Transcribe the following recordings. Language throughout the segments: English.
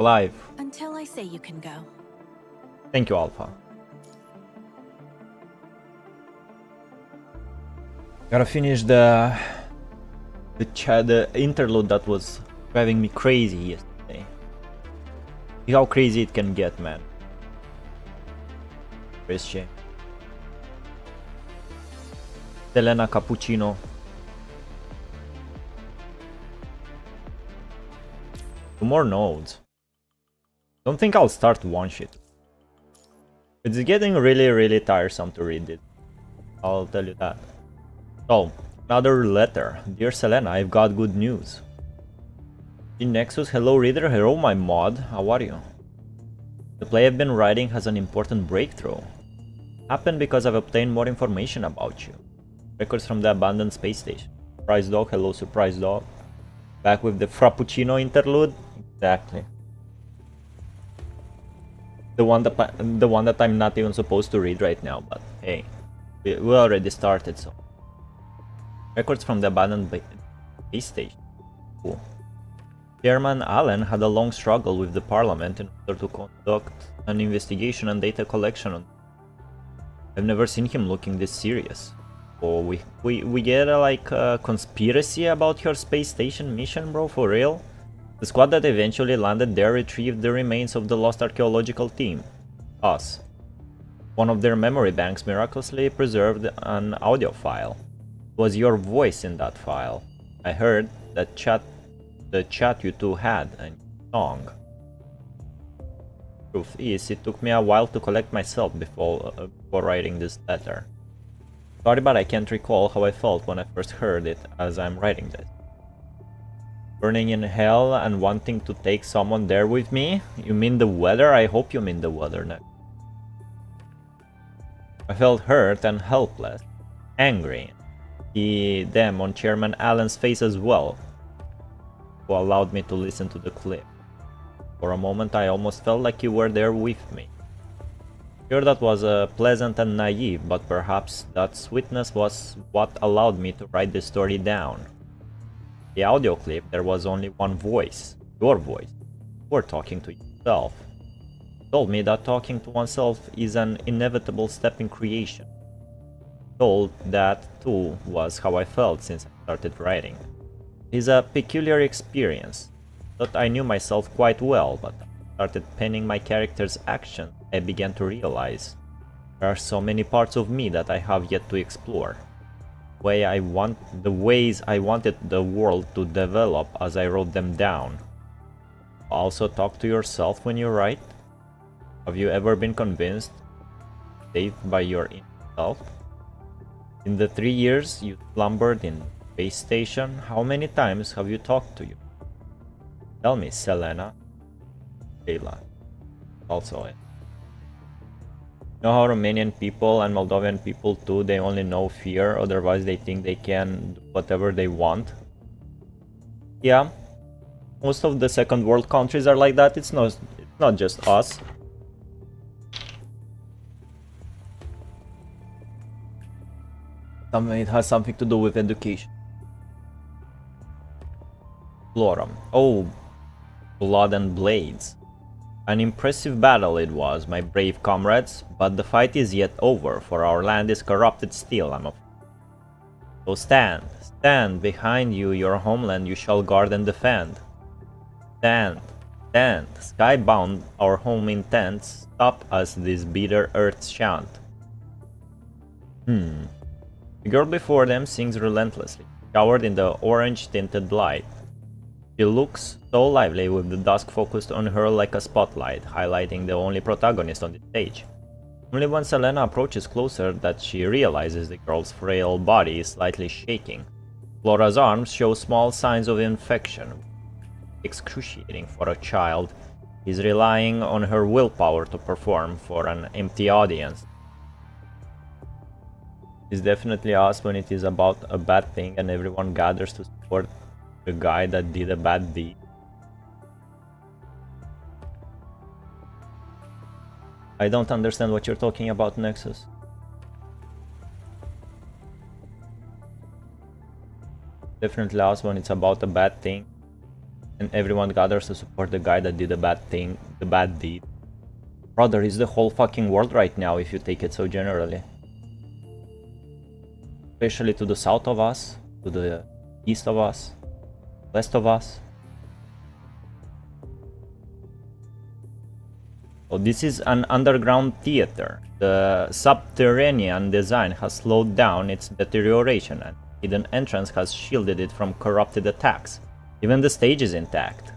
Alive. Until I say you can go. Thank you, Alpha. Gotta finish the interlude that was driving me crazy yesterday. See how crazy it can get, man. Chris J. Selena Capuccino. Two more nodes. Don't think I'll start one shit. It's getting really tiresome to read it. I'll tell you that. So, another letter. Dear Selena, I've got good news. In Nexus, hello reader, hello my mod, how are you? The play I've been writing has an important breakthrough. Happened because I've obtained more information about you. Records from the abandoned space station. Surprise dog, hello surprise dog. Back with the Frappuccino interlude? Exactly. The one that I'm not even supposed to read right now, but hey, we already started, so. Records from the abandoned space station. Cool. Chairman Allen had a long struggle with the Parliament in order to conduct an investigation and data collection on. I've never seen him looking this serious. Oh, we get a conspiracy about your space station mission, bro, for real? The squad that eventually landed there retrieved the remains of the lost archaeological team. Us. One of their memory banks miraculously preserved an audio file. It was your voice in that file. I heard that the chat you two had and song. Truth is, it took me a while to collect myself before writing this letter. Sorry, but I can't recall how I felt when I first heard it as I'm writing this. Burning in hell and wanting to take someone there with me? You mean the weather? I hope you mean the weather next. I felt hurt and helpless, angry. Them on Chairman Allen's face as well, who allowed me to listen to the clip. For a moment I almost felt like you were there with me. Sure, that was pleasant and naive, but perhaps that sweetness was what allowed me to write the story down. The audio clip, there was only one voice, your voice. You were talking to yourself. You told me that talking to oneself is an inevitable step in creation. Told that too was how I felt since I started writing. It is a peculiar experience. Thought I knew myself quite well, but I started penning my character's actions. I began to realize there are so many parts of me that I have yet to explore. The ways I wanted the world to develop as I wrote them down. Also talk to yourself when you write? Have you ever been convinced, saved by your inner self? In the 3 years you slumbered in space station, how many times have you talked to you? Tell me, Selena. Kayla. Also it. You know how Romanian people and Moldovan people too, they only know fear, otherwise they think they can do whatever they want? Yeah, most of the second world countries are like that. It's not just us. It has something to do with education. Florum. Oh, blood and blades. An impressive battle it was, my brave comrades, but the fight is yet over, for our land is corrupted still, I'm afraid. So stand behind you, your homeland you shall guard and defend. Stand, skybound, our home intents, stop us this bitter earth's chant. The girl before them sings relentlessly, showered in the orange-tinted light. She looks so lively with the dusk focused on her like a spotlight, highlighting the only protagonist on the stage. Only when Selena approaches closer that she realizes the girl's frail body is slightly shaking. Flora's arms show small signs of infection. Excruciating for a child. He's relying on her willpower to perform for an empty audience. It's definitely us when it is about a bad thing and everyone gathers to support the guy that did a bad deed. I don't understand what you're talking about, Nexus. Definitely us when it's about a bad thing and everyone gathers to support the guy that did the bad thing, the bad deed. Brother, is the whole fucking world right now if you take it so generally. Especially to the south of us, to the east of us, west of us. So this is an underground theater. The subterranean design has slowed down its deterioration and hidden entrance has shielded it from corrupted attacks. Even the stage is intact.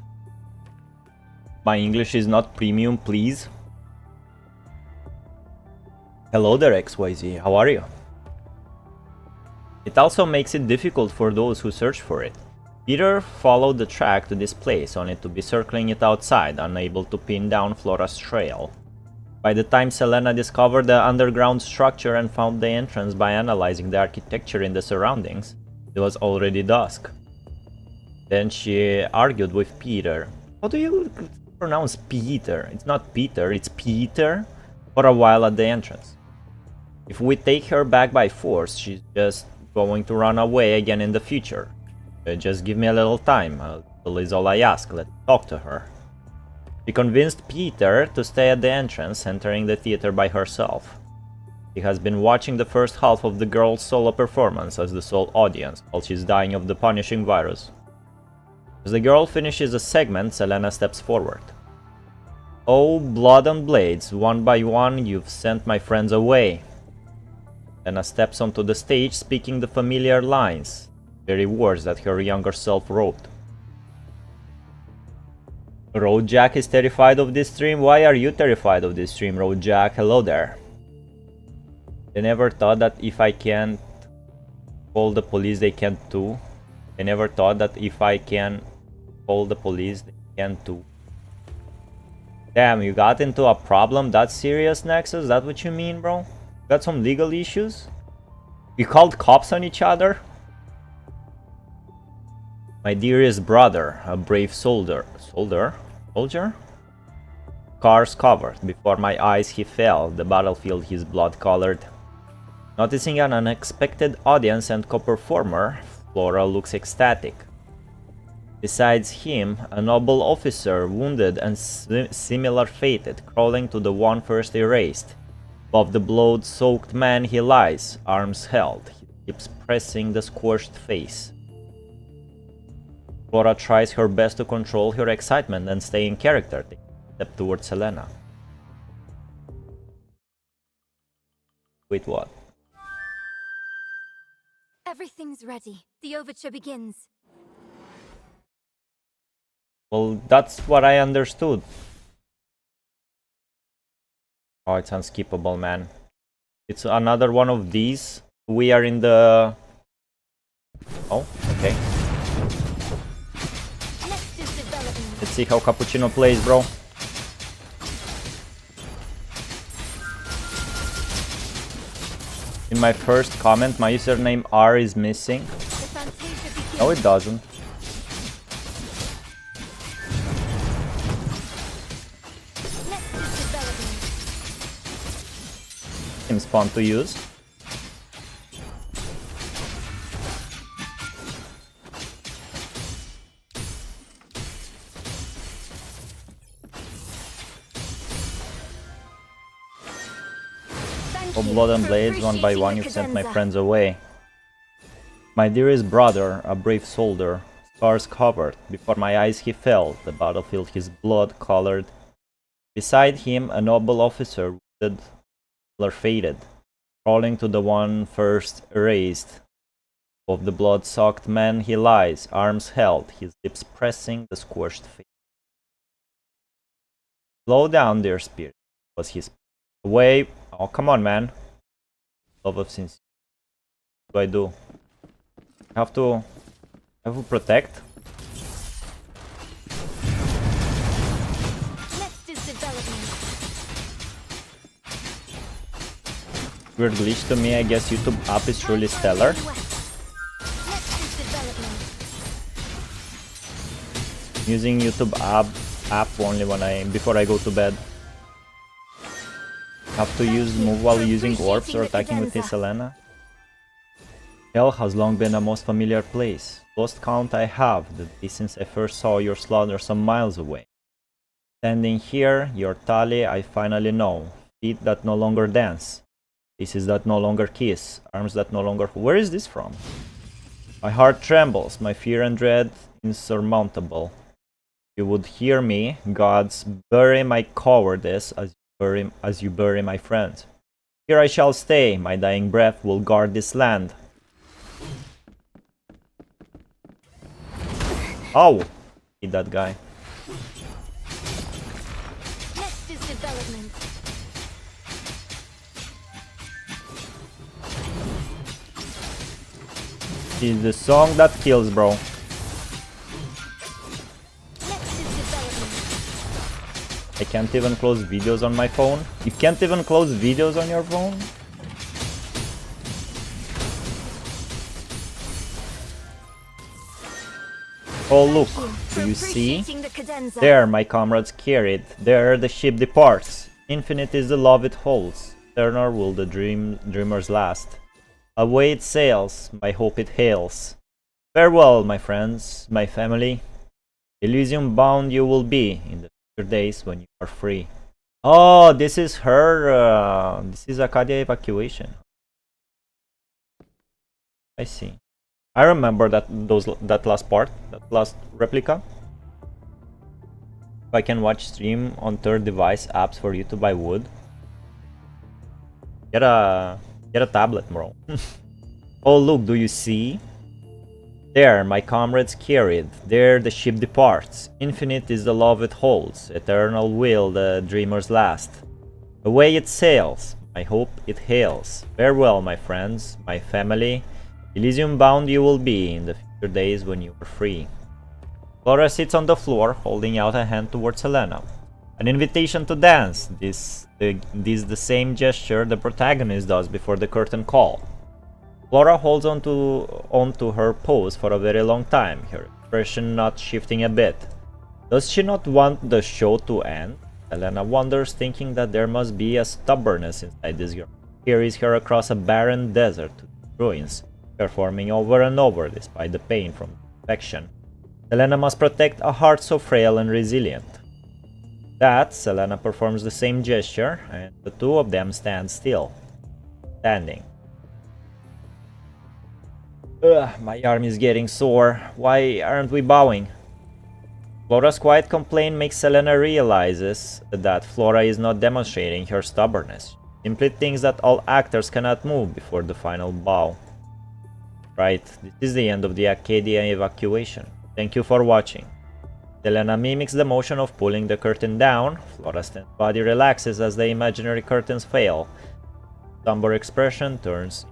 My English is not premium, please. Hello there, XYZ, how are you? It also makes it difficult for those who search for it. Peter followed the track to this place, only to be circling it outside, unable to pin down Flora's trail. By the time Selena discovered the underground structure and found the entrance by analyzing the architecture in the surroundings, it was already dusk. Then she argued with Peter. How do you pronounce Peter? It's not Peter, it's Peter. For a while at the entrance. If we take her back by force, she's just going to run away again in the future. Just give me a little time, is all I ask, let's talk to her. She convinced Peter to stay at the entrance, entering the theater by herself. He has been watching the first half of the girl's solo performance as the sole audience, while she's dying of the punishing virus. As the girl finishes a segment, Selena steps forward. Oh, blood and blades, one by one you've sent my friends away. Selena steps onto the stage, speaking the familiar lines, very words that her younger self wrote. Road Jack is terrified of this stream. Why are you terrified of this stream, Road Jack? Hello there. They never thought that if I can't call the police, they can't too. They never thought that if I can call the police, they can too. Damn, you got into a problem that serious, Nexus? That what you mean, bro? Got some legal issues? You called cops on each other? My dearest brother, a brave soldier? Scars covered. Before my eyes he fell, the battlefield his blood colored. Noticing an unexpected audience and co-performer, Flora looks ecstatic. Besides him, a noble officer, wounded and similar fated, crawling to the one first erased. Above the blood-soaked man he lies, arms held, his lips pressing the scorched face. Flora tries her best to control her excitement and stay in character, taking a step towards Selena. Wait, what? Everything's ready. The overture begins. Well, that's what I understood. Oh, it's unskippable, man. It's another one of these. We are in the... Oh, okay. Let's see how Capuccino plays, bro. In my first comment, my username R is missing. No, it doesn't. Seems fun to use. Oh, blood and blades, one by one you've sent my friends away. My dearest brother, a brave soldier, scars covered. Before my eyes he fell, the battlefield his blood colored. Beside him, a noble officer, wounded, faded, crawling to the one first erased. Of the blood-soaked man he lies, arms held, his lips pressing the scorched face. Slow down, dear spirit, was his way. Oh, come on, man. Love of sincerity. What do? I have to protect. Weird glitch to me, I guess YouTube app is truly stellar. Using YouTube app only before I go to bed. Have to use move while using orbs or attacking with this Selena. Hell has long been a most familiar place. Lost count I have, the day since I first saw your slaughter some miles away. Standing here, your tally I finally know. Feet that no longer dance. Faces that no longer kiss. Arms that no longer... Where is this from? My heart trembles, my fear and dread insurmountable. You would hear me, gods, bury my cowardice as you bury my friends. Here I shall stay, my dying breath will guard this land. Oh! Hit that guy. Next is development. This is the song that kills, bro. Next is development. I can't even close videos on my phone. You can't even close videos on your phone? Oh look, do you see? The cadenza. There my comrades carried, there the ship departs. Infinite is the love it holds, eternal will the dreamers last. Away it sails, my hope it hails. Farewell, my friends, my family. Elysium bound you will be in the future days when you are free. Oh, this is her, this is Acadia evacuation. I see. I remember that last part, that last replica. If I can watch stream on third device apps for you to buy wood. Get a tablet, bro. Oh look, do you see? There my comrades carried, there the ship departs. Infinite is the love it holds, eternal will the dreamers last. Away it sails, my hope it hails. Farewell, my friends, my family. Elysium bound you will be in the future days when you are free. Flora sits on the floor, holding out a hand towards Helena. An invitation to dance. This the same gesture the protagonist does before the curtain call. Flora holds onto her pose for a very long time, her expression not shifting a bit. Does she not want the show to end? Helena wonders, thinking that there must be a stubbornness inside this girl. Carries her across a barren desert to ruins, performing over and over despite the pain from infection. Selena must protect a heart so frail and resilient. That, Selena performs the same gesture, and the two of them stand still. Standing. Ugh, my arm is getting sore. Why aren't we bowing? Flora's quiet complaint makes Selena realizes that Flora is not demonstrating her stubbornness. She simply thinks that all actors cannot move before the final bow. Right, this is the end of the Acadia evacuation. Thank you for watching. Selena mimics the motion of pulling the curtain down. Flora's tense body relaxes as the imaginary curtains fail. Somber expression turns.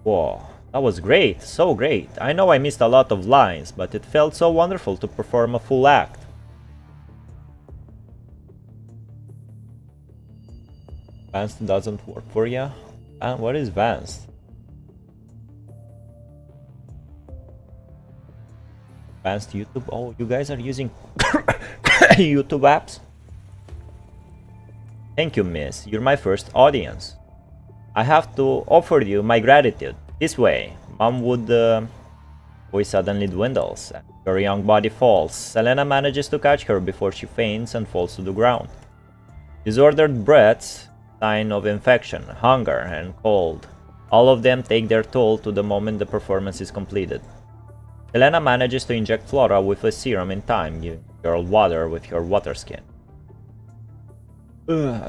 Whoa, that was great, so great. I know I missed a lot of lines, but it felt so wonderful to perform a full act. Advanced doesn't work for you? And what is advanced? Advanced YouTube? Oh, you guys are using YouTube apps? Thank you, miss. You're my first audience. I have to offer you my gratitude. This way, Mom would... voice suddenly dwindles, and her young body falls. Selena manages to catch her before she faints and falls to the ground. Disordered breaths, sign of infection, hunger, and cold. All of them take their toll to the moment the performance is completed. Selena manages to inject Flora with a serum in time, giving the girl water with her water skin.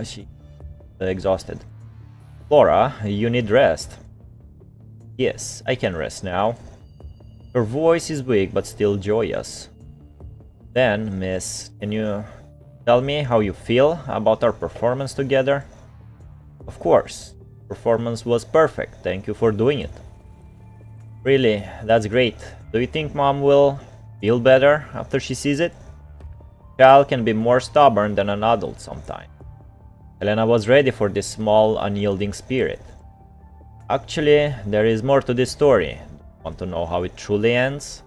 She exhausted. Flora, you need rest. Yes, I can rest now. Her voice is weak but still joyous. Then, miss, can you tell me how you feel about our performance together? Of course. Performance was perfect. Thank you for doing it. Really, that's great. Do you think Mom will feel better after she sees it? A child can be more stubborn than an adult sometimes. Helena was ready for this small, unyielding spirit. Actually, there is more to this story. Want to know how it truly ends?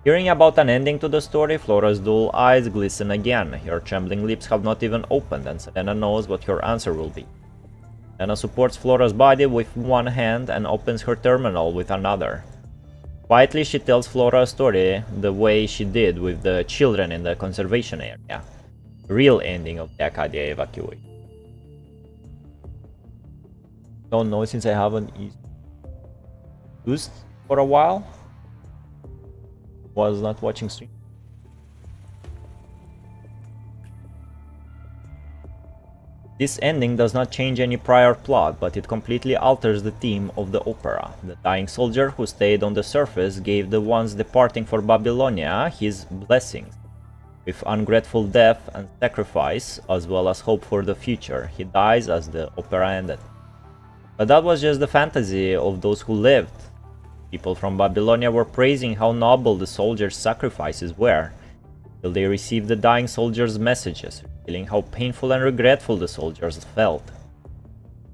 Hearing about an ending to the story, Flora's dull eyes glisten again. Her trembling lips have not even opened, and Selena knows what her answer will be. Selena supports Flora's body with one hand and opens her terminal with another. Quietly, she tells Flora a story the way she did with the children in the conservation area. Real ending of the Acadia evacuation. Don't know since I haven't used for a while. Was not watching stream. This ending does not change any prior plot, but it completely alters the theme of the opera. The dying soldier who stayed on the surface gave the ones departing for Babylonia his blessings. With ungrateful death and sacrifice, as well as hope for the future, he dies as the opera ended. But that was just the fantasy of those who lived. People from Babylonia were praising how noble the soldiers' sacrifices were, till they received the dying soldiers' messages, feeling how painful and regretful the soldiers felt.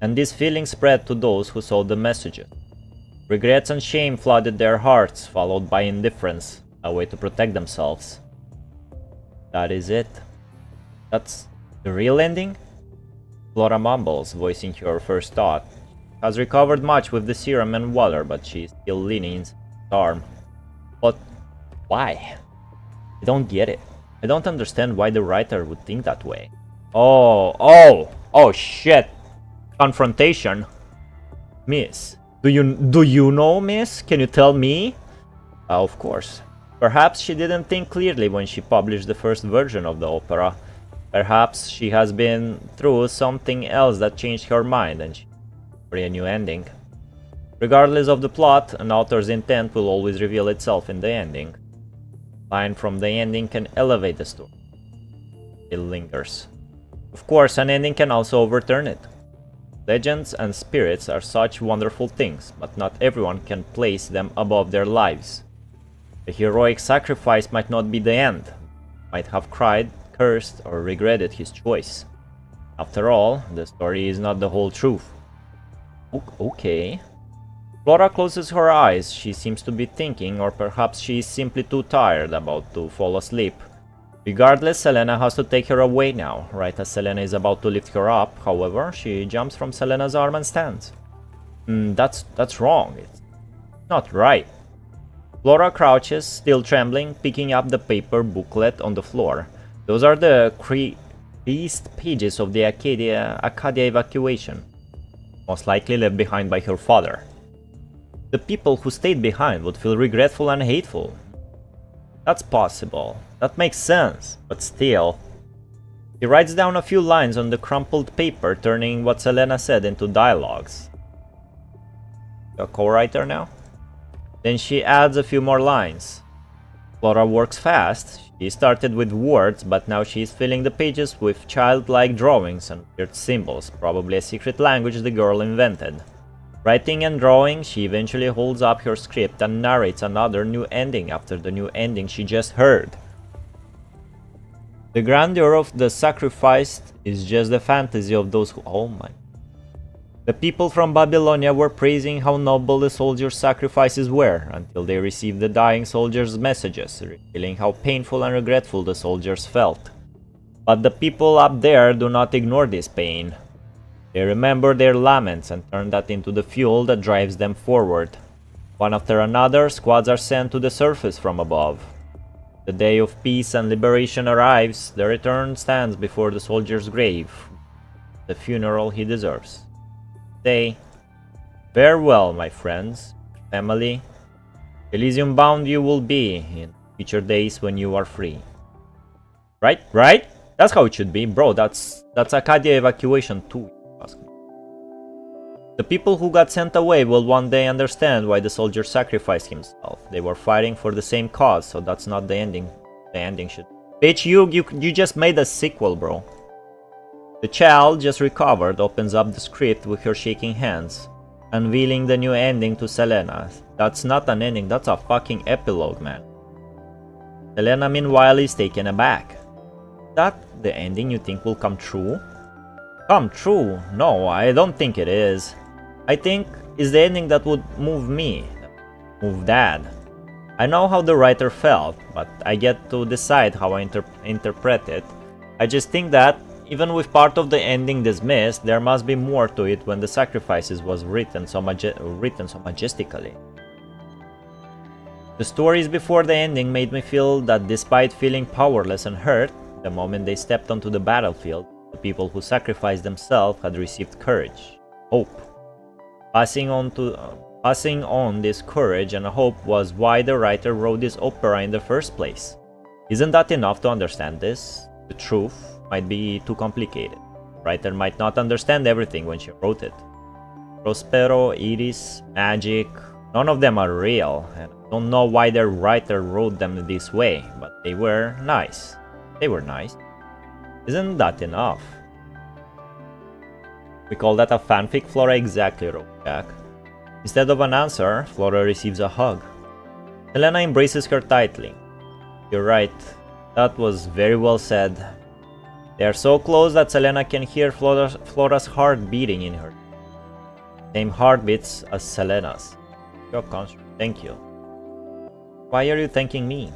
And this feeling spread to those who saw the messages. Regrets and shame flooded their hearts, followed by indifference, a way to protect themselves. That is it. That's the real ending? Flora mumbles, voicing her first thought. She has recovered much with the serum and water, but she is still leaning in his arm. But why? I don't get it. I don't understand why the writer would think that way. Oh shit. Confrontation. Miss. Do you know, miss? Can you tell me? Of course. Perhaps she didn't think clearly when she published the first version of the opera. Perhaps she has been through something else that changed her mind and she for a new ending. Regardless of the plot, an author's intent will always reveal itself in the ending. Line from the ending can elevate the story. It lingers. Of course, an ending can also overturn it. Legends and spirits are such wonderful things, but not everyone can place them above their lives. The heroic sacrifice might not be the end. Might have cried, cursed, or regretted his choice. After all, the story is not the whole truth. Okay. Flora closes her eyes. She seems to be thinking, or perhaps she is simply too tired, about to fall asleep. Regardless, Selena has to take her away now. Right as Selena is about to lift her up, however, she jumps from Selena's arm and stands. That's wrong. It's not right. Flora crouches, still trembling, picking up the paper booklet on the floor. Those are the creased pages of the Acadia evacuation, most likely left behind by her father. The people who stayed behind would feel regretful and hateful. That's possible. That makes sense, but still. He writes down a few lines on the crumpled paper, turning what Selena said into dialogues. A co-writer now? Then she adds a few more lines. Flora works fast. She started with words, but now she is filling the pages with childlike drawings and weird symbols, probably a secret language the girl invented. Writing and drawing, she eventually holds up her script and narrates another new ending after the new ending she just heard. The grandeur of the sacrificed is just the fantasy of those who— oh my. The people from Babylonia were praising how noble the soldiers' sacrifices were, until they received the dying soldiers' messages, revealing how painful and regretful the soldiers felt. But the people up there do not ignore this pain. They remember their laments and turn that into the fuel that drives them forward. One after another, squads are sent to the surface from above. The day of peace and liberation arrives. The return stands before the soldier's grave, the funeral he deserves. Say, farewell, my friends, family. Elysium bound you will be in future days when you are free. Right? That's how it should be, bro. That's Acadia evacuation too. The people who got sent away will one day understand why the soldier sacrificed himself. They were fighting for the same cause, so that's not the ending. The ending should— bitch, you just made a sequel, bro. The child, just recovered, opens up the script with her shaking hands, unveiling the new ending to Selena. That's not an ending, that's a fucking epilogue, man. Selena, meanwhile, is taken aback. Is that the ending you think will come true? Come true? No, I don't think it is. I think it's the ending that would move me, move Dad. I know how the writer felt, but I get to decide how I interpret it. I just think that even with part of the ending dismissed, there must be more to it when the sacrifices was written so majestically. The stories before the ending made me feel that despite feeling powerless and hurt, the moment they stepped onto the battlefield, the people who sacrificed themselves had received courage, hope. Passing on this courage and hope was why the writer wrote this opera in the first place. Isn't that enough to understand this? The truth might be too complicated. The writer might not understand everything when she wrote it. Prospero, Iris, magic, none of them are real, and I don't know why the writer wrote them this way, but they were nice. They were nice. Isn't that enough? We call that a fanfic, Flora? Exactly, wrote Jack. Instead of an answer, Flora receives a hug. Selena embraces her tightly. You're right. That was very well said. They are so close that Selena can hear Flora's heart beating in her. Same heartbeats as Selena's. You're conscious. Thank you. Why are you thanking me?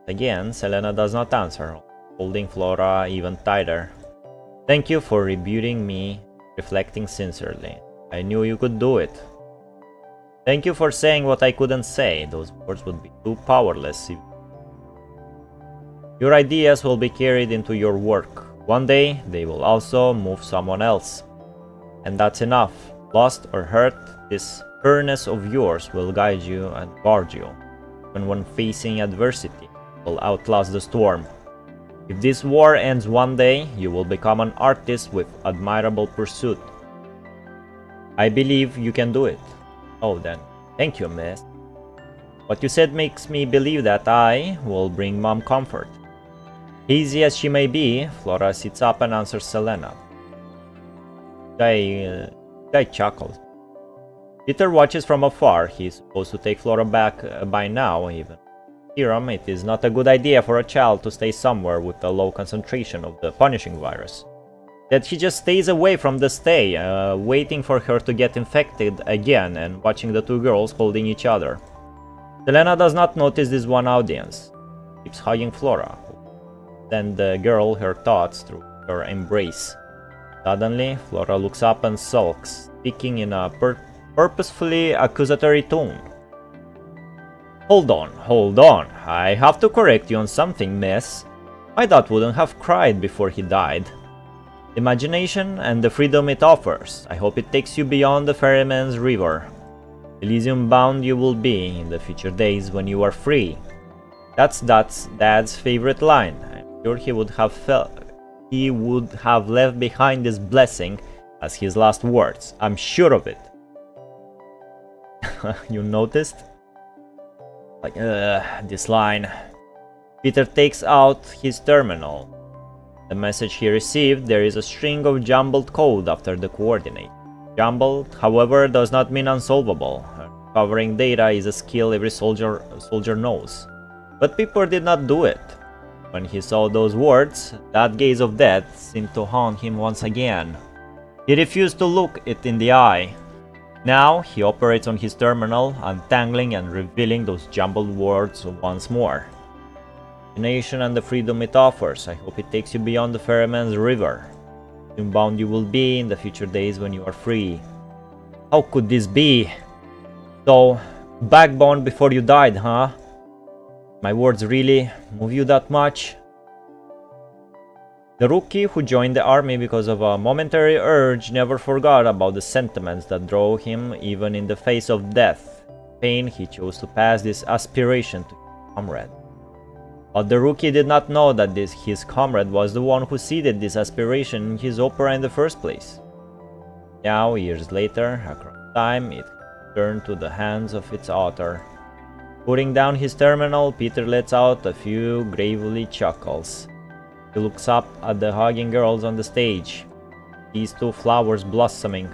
Again, Selena does not answer, holding Flora even tighter. Thank you for rebuking me, reflecting sincerely. I knew you could do it. Thank you for saying what I couldn't say. Those words would be too powerless. Your ideas will be carried into your work. One day, they will also move someone else. And that's enough. Lost or hurt, this furnace of yours will guide you and guard you. Even when facing adversity, it will outlast the storm. If this war ends one day, you will become an artist with admirable pursuit. I believe you can do it. Oh then, thank you, miss. What you said makes me believe that I will bring Mom comfort. Easy as she may be, Flora sits up and answers Selena. Guy chuckles. Peter watches from afar. He's supposed to take Flora back by now, even. Serum, it is not a good idea for a child to stay somewhere with a low concentration of the punishing virus. That he just stays away from the stay, waiting for her to get infected again and watching the two girls holding each other. Selena does not notice this one audience. Keeps hugging Flora. Send the girl her thoughts through her embrace. Suddenly, Flora looks up and sulks, speaking in a purposefully accusatory tone. Hold on. I have to correct you on something, miss. My dad wouldn't have cried before he died. Imagination and the freedom it offers. I hope it takes you beyond the ferryman's river. Elysium bound you will be in the future days when you are free. That's Dad's favorite line. I'm sure he would have left behind this blessing as his last words. I'm sure of it. You noticed? Like, this line. Peter takes out his terminal. The message he received, there is a string of jumbled code after the coordinate. Jumbled, however, does not mean unsolvable. Covering data is a skill every soldier knows. But Peter did not do it. When he saw those words, that gaze of death seemed to haunt him once again. He refused to look it in the eye. Now he operates on his terminal, untangling and revealing those jumbled words once more. Imagination and the freedom it offers. I hope it takes you beyond the ferryman's river. Bound you will be in the future days when you are free. How could this be? So, backbone before you died, huh? My words really move you that much? The rookie who joined the army because of a momentary urge never forgot about the sentiments that drove him even in the face of death. Pain, he chose to pass this aspiration to his comrade. But the rookie did not know that his comrade was the one who seeded this aspiration in his opera in the first place. Now, years later, across time, it turned to the hands of its author. Putting down his terminal, Peter lets out a few gravely chuckles. He looks up at the hugging girls on the stage. These two flowers blossoming.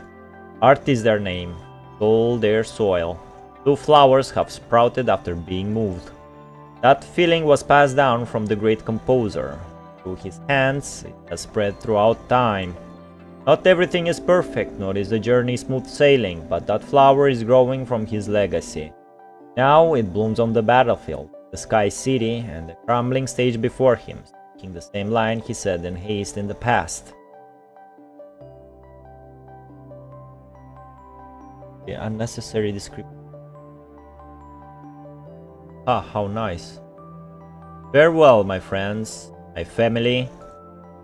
Art is their name, soul their soil. Two flowers have sprouted after being moved. That feeling was passed down from the great composer. Through his hands, it has spread throughout time. Not everything is perfect, nor is the journey smooth sailing, but that flower is growing from his legacy. Now it blooms on the battlefield, the sky city, and the crumbling stage before him, repeating the same line he said in haste in the past. The unnecessary description. Ah, how nice. Farewell, my friends, my family.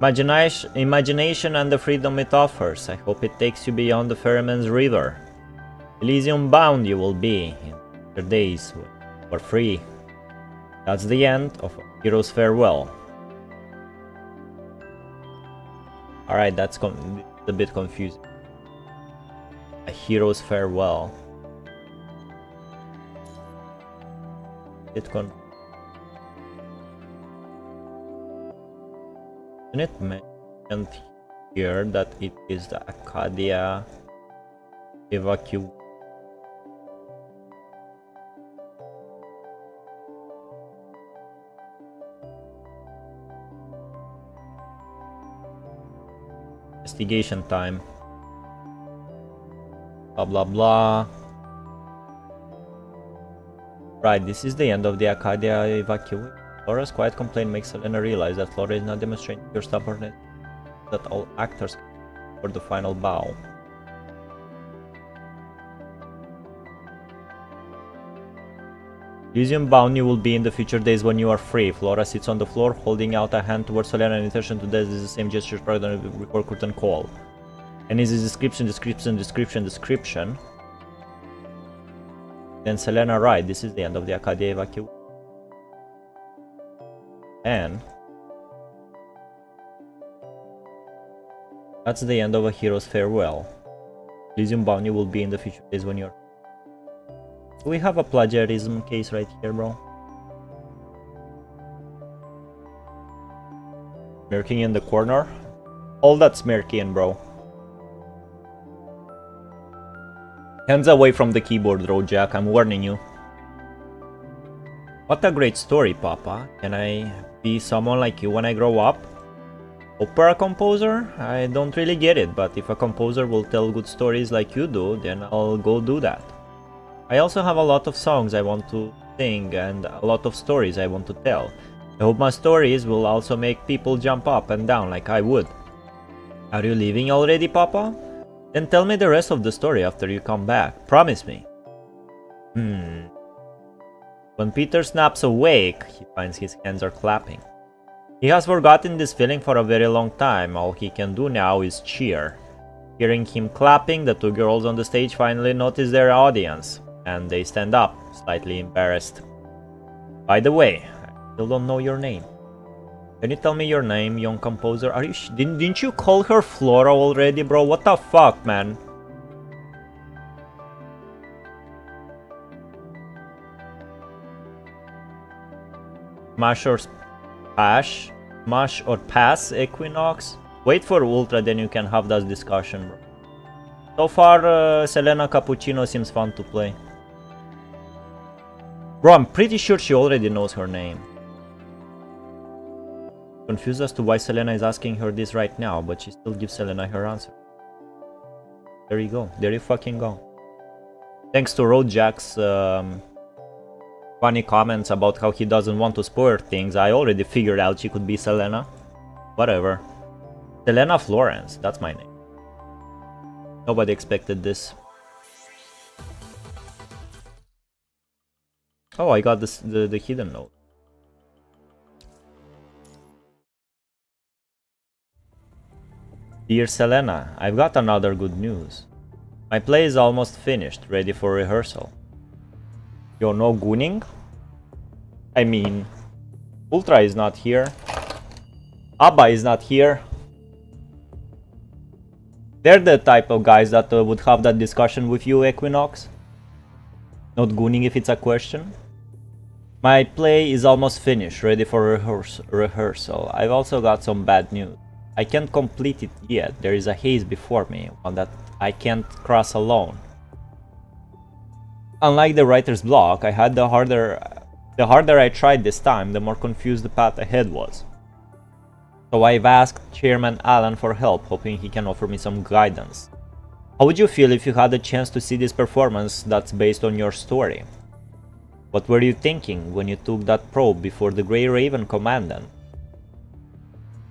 Imagination and the freedom it offers. I hope it takes you beyond the Ferryman's River. Elysium bound you will be in your days for free. That's the end of a hero's farewell. Alright, that's a bit confusing. A hero's farewell. Isn't it mentioned here that it is the Acadia evacuation? Investigation time. Blah blah blah. Right, this is the end of the Acadia evacuation. Flora's quiet complaint makes Selena realize that Flora is not demonstrating her stubbornness, that all actors for the final bow. Elysium bound you will be in the future days when you are free. Flora sits on the floor, holding out a hand towards Selena, and intention to death is the same gesture as the record curtain call. And is this description. Then Selena, right, this is the end of the Acadia evacuation. And that's the end of a hero's farewell. Elysium bound you will be in the future days when you're... Do we have a plagiarism case right here, bro? Smirking in the corner? All that smirking, bro. Hands away from the keyboard, Jack, I'm warning you. What a great story, Papa. Can I be someone like you when I grow up? Opera composer? I don't really get it, but if a composer will tell good stories like you do, then I'll go do that. I also have a lot of songs I want to sing and a lot of stories I want to tell. I hope my stories will also make people jump up and down like I would. Are you leaving already, Papa? Then tell me the rest of the story after you come back. Promise me. When Peter snaps awake, he finds his hands are clapping. He has forgotten this feeling for a very long time. All he can do now is cheer. Hearing him clapping, the two girls on the stage finally notice their audience, and they stand up, slightly embarrassed. By the way, I still don't know your name. Can you tell me your name, young composer? Are you didn't you call her Flora already, bro? What the fuck, man? Smash or pass, Equinox? Wait for Ultra, then you can have that discussion, bro. So far, Selena Capuccino seems fun to play. Bro, I'm pretty sure she already knows her name. Confused as to why Selena is asking her this right now, but she still gives Selena her answer. There you go. There you fucking go. Thanks to Roadjack's funny comments about how he doesn't want to spoil things, I already figured out she could be Selena. Whatever. Selena Florence, that's my name. Nobody expected this. Oh, I got this, the hidden note. Dear Selena, I've got another good news. My play is almost finished, ready for rehearsal. You're no gooning? I mean, Ultra is not here. Abba is not here. They're the type of guys that would have that discussion with you, Equinox. Not gooning if it's a question. My play is almost finished, ready for rehearsal. I've also got some bad news. I can't complete it yet. There is a haze before me, one that I can't cross alone. Unlike the writer's block, the harder I tried this time, the more confused the path ahead was. So I've asked Chairman Alan for help, hoping he can offer me some guidance. How would you feel if you had a chance to see this performance that's based on your story? What were you thinking when you took that probe before the Grey Raven Commandant?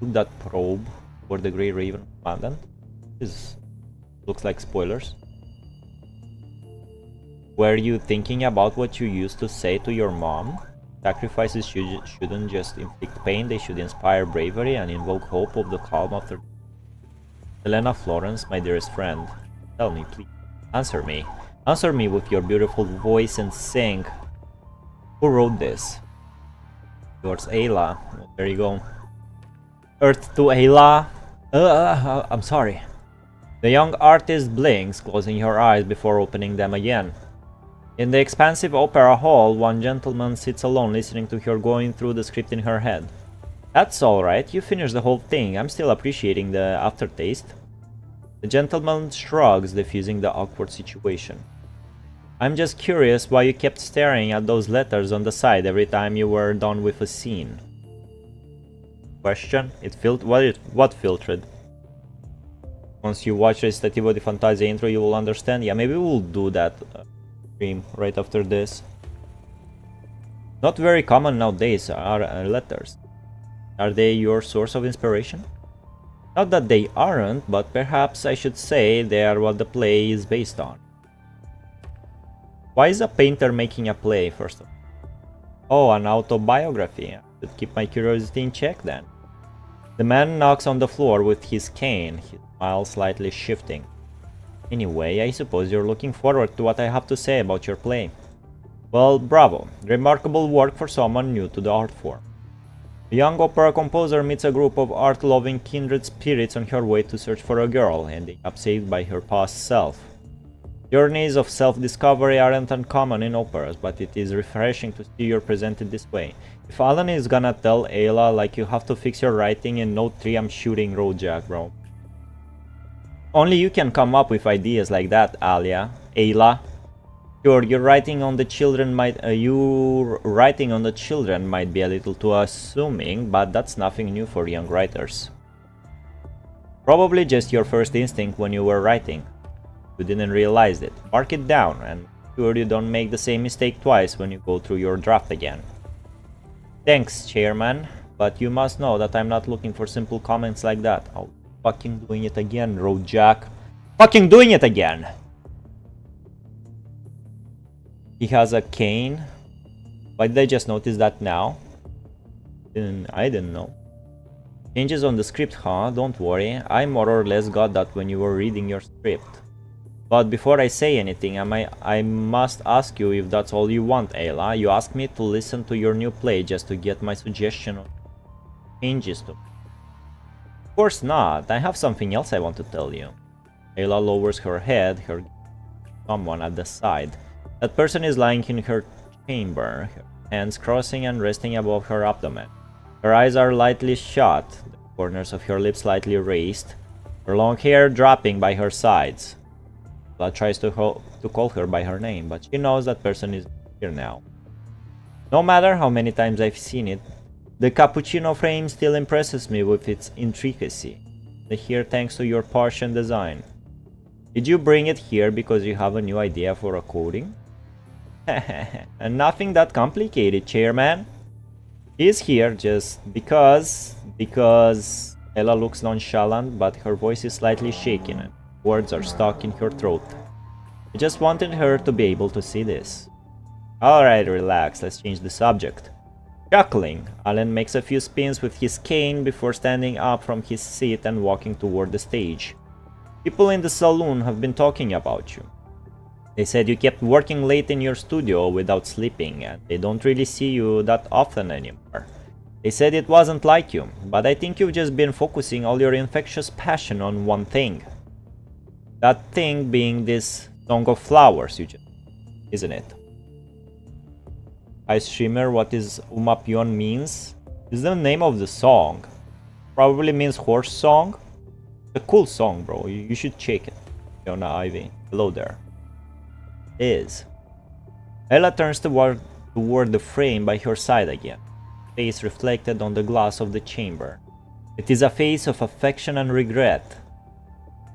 took that probe for the Grey Raven Commandant. This looks like spoilers. Were you thinking about what you used to say to your mom? Sacrifices shouldn't just inflict pain, they should inspire bravery and invoke hope of the calm after. Helena Florence, my dearest friend, tell me, please. Answer me. Answer me with your beautiful voice and sing. Who wrote this? Yours, Ayla. Oh, there you go. Earth to Ayla. I'm sorry. The young artist blinks, closing her eyes before opening them again. In the expansive opera hall, one gentleman sits alone listening to her going through the script in her head. That's alright, you finished the whole thing, I'm still appreciating the aftertaste. The gentleman shrugs, diffusing the awkward situation. I'm just curious why you kept staring at those letters on the side every time you were done with a scene. Question? What filtered? Once you watch Recitativo di Fantasia intro, you will understand. Yeah, maybe we'll do that stream right after this. Not very common nowadays are letters. Are they your source of inspiration? Not that they aren't, but perhaps I should say they are what the play is based on. Why is a painter making a play, first of all? Oh, an autobiography. I should keep my curiosity in check then. The man knocks on the floor with his cane, his smile slightly shifting. Anyway, I suppose you're looking forward to what I have to say about your play. Well, bravo. Remarkable work for someone new to the art form. A young opera composer meets a group of art-loving kindred spirits on her way to search for a girl, ending up saved by her past self. Journeys of self-discovery aren't uncommon in operas, but it is refreshing to see you're presented this way. If Alan is gonna tell Ayla like you have to fix your writing in note 3, I'm shooting Roadjack, bro. Only you can come up with ideas like that, Ayla. Sure, your writing on the children might be a little too assuming, but that's nothing new for young writers. Probably just your first instinct when you were writing. You didn't realize it. Mark it down, and sure you don't make the same mistake twice when you go through your draft again. Thanks, Chairman, but you must know that I'm not looking for simple comments like that. Oh, fucking doing it again, Roadjack. Fucking doing it again! He has a cane. Why did I just notice that now? I didn't know. Changes on the script, huh? Don't worry. I more or less got that when you were reading your script. But before I say anything, I must ask you if that's all you want, Ayla. You asked me to listen to your new play just to get my suggestion on changes to it. Of course not. I have something else I want to tell you. Ayla lowers her head, her someone at the side. That person is lying in her chamber, her hands crossing and resting above her abdomen. Her eyes are lightly shut, the corners of her lips slightly raised, her long hair dropping by her sides. Ayla tries to call her by her name, but she knows that person is here now. No matter how many times I've seen it, the Capuccino frame still impresses me with its intricacy. Here thanks to your Persian design. Did you bring it here because you have a new idea for a coding? And nothing that complicated, Chairman. He's here just because Ella looks nonchalant, but her voice is slightly shaken and words are stuck in her throat. I just wanted her to be able to see this. Alright, relax, let's change the subject. Chuckling, Alan makes a few spins with his cane before standing up from his seat and walking toward the stage. People in the saloon have been talking about you. They said you kept working late in your studio without sleeping, and they don't really see you that often anymore. They said it wasn't like you, but I think you've just been focusing all your infectious passion on one thing. That thing being this Song of Flowers, isn't it? Ice Shimmer, what is Umapion means? Is the name of the song. Probably means horse song. It's a cool song, bro. You should check it. Fiona Ivy. Hello there. Is. Ella turns toward the frame by her side again, face reflected on the glass of the chamber. It is a face of affection and regret.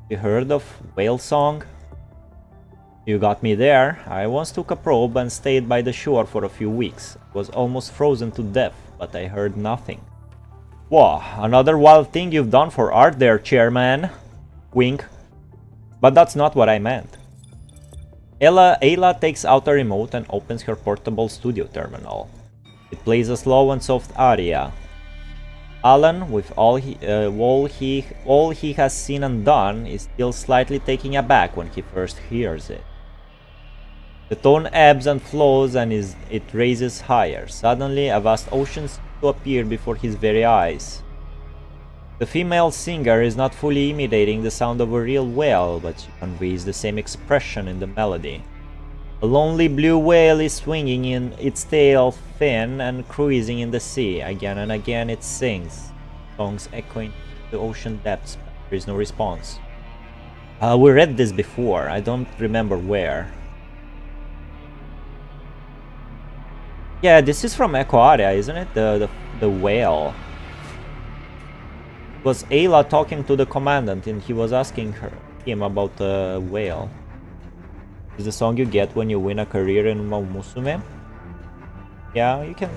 You heard of Whale Song? You got me there. I once took a probe and stayed by the shore for a few weeks. I was almost frozen to death, but I heard nothing. Whoa, another wild thing you've done for art there, chairman. Wink. But that's not what I meant. Ayla takes out a remote and opens her portable studio terminal. It plays a slow and soft aria. Alan, with all he has seen and done, is still slightly taken aback when he first hears it. The tone ebbs and flows and it raises higher. Suddenly, a vast ocean seems to appear before his very eyes. The female singer is not fully imitating the sound of a real whale, but she conveys the same expression in the melody. A lonely blue whale is swinging in its tail fin and cruising in the sea. Again and again it sings, songs echoing the ocean depths, but there is no response. We read this before, I don't remember where. Yeah, this is from Echo Aria, isn't it? The whale. It was Ayla talking to the commandant and he was asking him about the whale. Is the song you get when you win a career in Musume? Yeah, you can.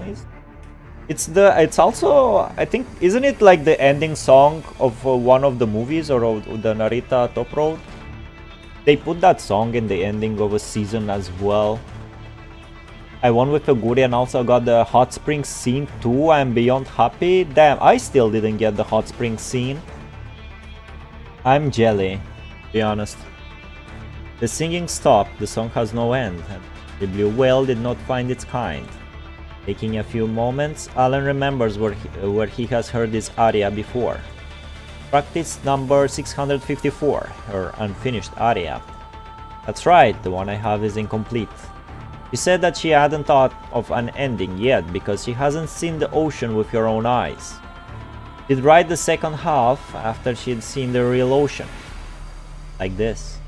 It's also, I think, isn't it like the ending song of one of the movies or of the Narita Top Road? They put that song in the ending of a season as well. I won with Oguri and also got the hot spring scene too. I'm beyond happy. Damn, I still didn't get the hot spring scene. I'm jelly, to be honest. The singing stopped, the song has no end, and the blue whale did not find its kind. Taking a few moments, Alan remembers where he has heard this aria before. Practice number 654, her unfinished aria. That's right, the one I have is incomplete. She said that she hadn't thought of an ending yet because she hasn't seen the ocean with her own eyes. She'd write the second half after she'd seen the real ocean. Like this.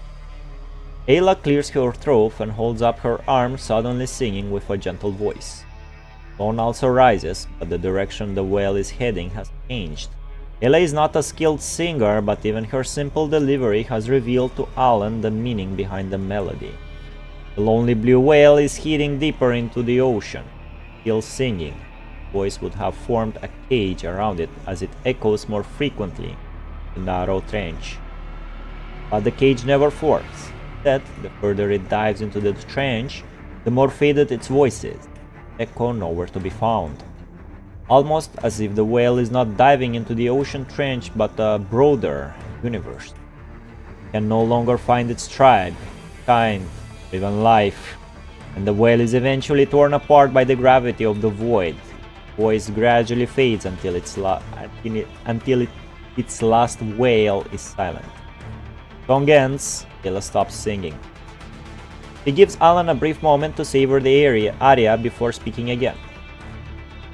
Ayla clears her throat and holds up her arm, suddenly singing with a gentle voice. Tone also rises, but the direction the whale is heading has changed. Ayla is not a skilled singer, but even her simple delivery has revealed to Alan the meaning behind the melody. The lonely blue whale is heading deeper into the ocean, still singing. The voice would have formed a cage around it as it echoes more frequently in the narrow trench. But the cage never forms. Instead, the further it dives into the trench, the more faded its voice is, echo nowhere to be found. Almost as if the whale is not diving into the ocean trench but a broader universe. It can no longer find its tribe, kind, even life, and the whale is eventually torn apart by the gravity of the void. The voice gradually fades until its last wail is silent. Song ends, Ayla stops singing. He gives Alan a brief moment to savor the aria before speaking again.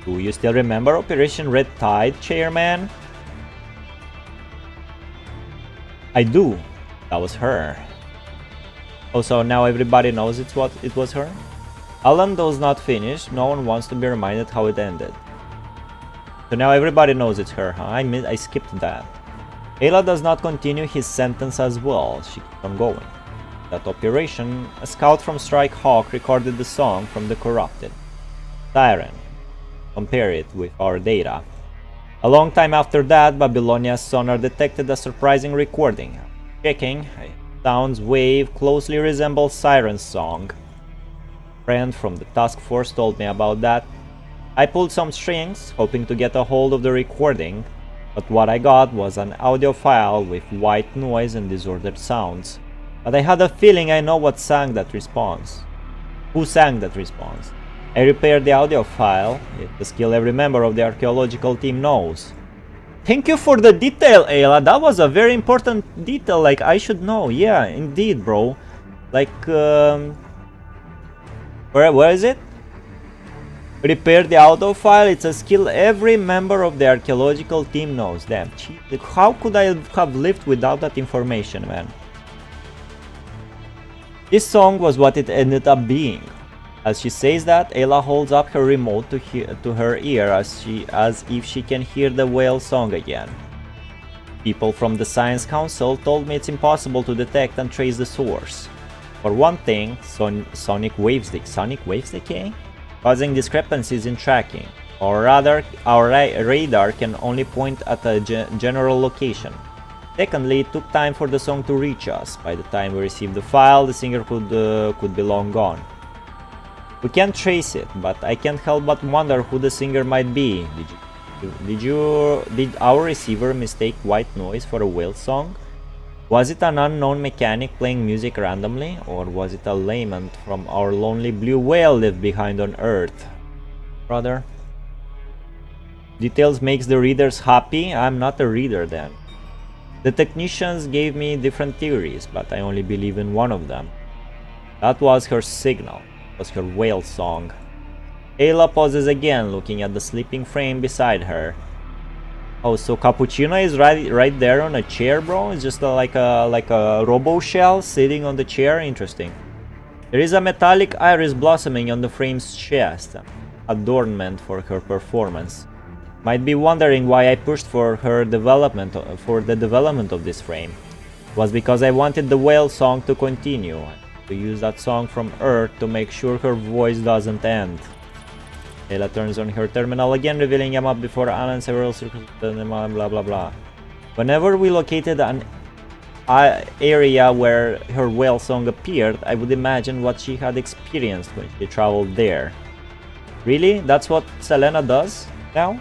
Do you still remember Operation Red Tide, Chairman? I do. That was her. Oh, so now everybody knows it was her? Alan does not finish. No one wants to be reminded how it ended. So now everybody knows it's her, huh? I skipped that. Ayla does not continue his sentence as well. She keeps on going. That operation, a scout from Strike Hawk recorded the song from the corrupted. Siren. Compare it with our data. A long time after that, Babylonia's sonar detected a surprising recording. Checking, sounds wave closely resembles Siren's song. A friend from the task force told me about that. I pulled some strings, hoping to get a hold of the recording, but what I got was an audio file with white noise and disordered sounds. But I had a feeling I know what sang that response. Who sang that response? I repaired the audio file. It's a skill every member of the archaeological team knows. Thank you for the detail, Ayla. That was a very important detail, like I should know. Yeah, indeed, bro. Like, where is it? Repair the audio file. It's a skill every member of the archaeological team knows. Damn, how could I have lived without that information, man? This song was what it ended up being. As she says that, Ayla holds up her remote to her ear as if she can hear the whale song again. People from the Science Council told me it's impossible to detect and trace the source. For one thing, sonic waves decay, causing discrepancies in tracking. Or rather, our radar can only point at a general location. Secondly, it took time for the song to reach us. By the time we received the file, the singer could be long gone. We can't trace it, but I can't help but wonder who the singer might be. Did our receiver mistake white noise for a whale song? Was it an unknown mechanic playing music randomly, or was it a lament from our lonely blue whale left behind on Earth? Brother? Details makes the readers happy? I'm not a reader then. The technicians gave me different theories, but I only believe in one of them. That was her signal. It was her whale song. Ayla pauses again, looking at the sleeping frame beside her. Oh, so Capuccino is right there on a chair, bro? It's just like a robo shell sitting on the chair? Interesting. There is a metallic iris blossoming on the frame's chest, adornment for her performance. Might be wondering why I pushed for the development of this frame. It was because I wanted the whale song to continue, to use that song from Earth to make sure her voice doesn't end. Ayla turns on her terminal again, revealing a map before Alan several circles, blah blah blah. Whenever we located an area where her whale song appeared, I would imagine what she had experienced when she traveled there. Really? That's what Selena does now?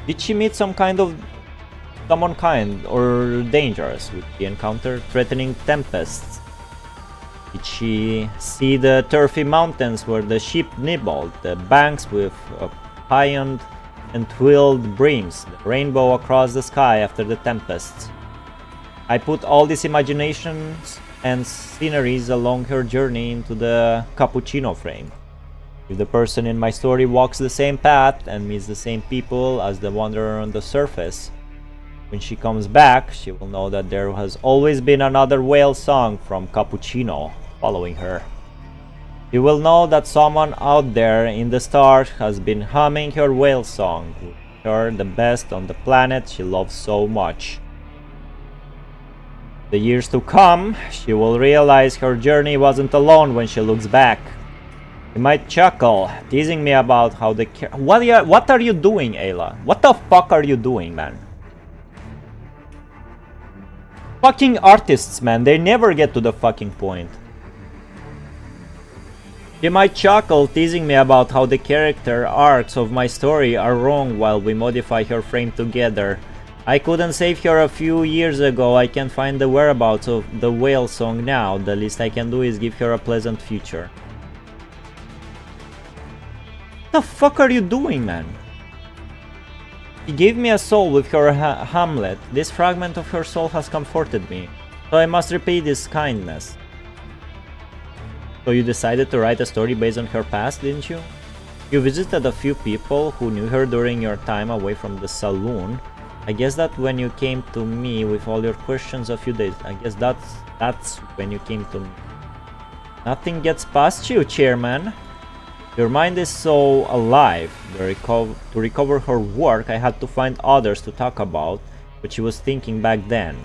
Did she meet someone kind or dangerous? Would she encounter threatening tempests? Did she see the turfy mountains where the sheep nibbled, the banks with pionned and twilled brims, the rainbow across the sky after the tempests? I put all these imaginations and sceneries along her journey into the Capuccino frame. If the person in my story walks the same path and meets the same people as the wanderer on the surface, when she comes back, she will know that there has always been another whale song from Capuccino following her. She will know that someone out there in the stars has been humming her whale song, with her the best on the planet she loves so much. The years to come, she will realize her journey wasn't alone when she looks back. He might chuckle, teasing me about how the what are you doing, Ayla? What the fuck are you doing, man? Fucking artists, man, they never get to the fucking point. She might chuckle, teasing me about how the character arcs of my story are wrong while we modify her frame together. I couldn't save her a few years ago, I can't find the whereabouts of the whale song now, the least I can do is give her a pleasant future. What the fuck are you doing, man? She gave me a soul with her Hamlet. This fragment of her soul has comforted me, so I must repay this kindness. So you decided to write a story based on her past, didn't you? You visited a few people who knew her during your time away from the saloon. I guess that when you came to me with all your questions a few days, I guess that's when you came to me. Nothing gets past you, chairman. Your mind is so alive. To recover her work, I had to find others to talk about what she was thinking back then.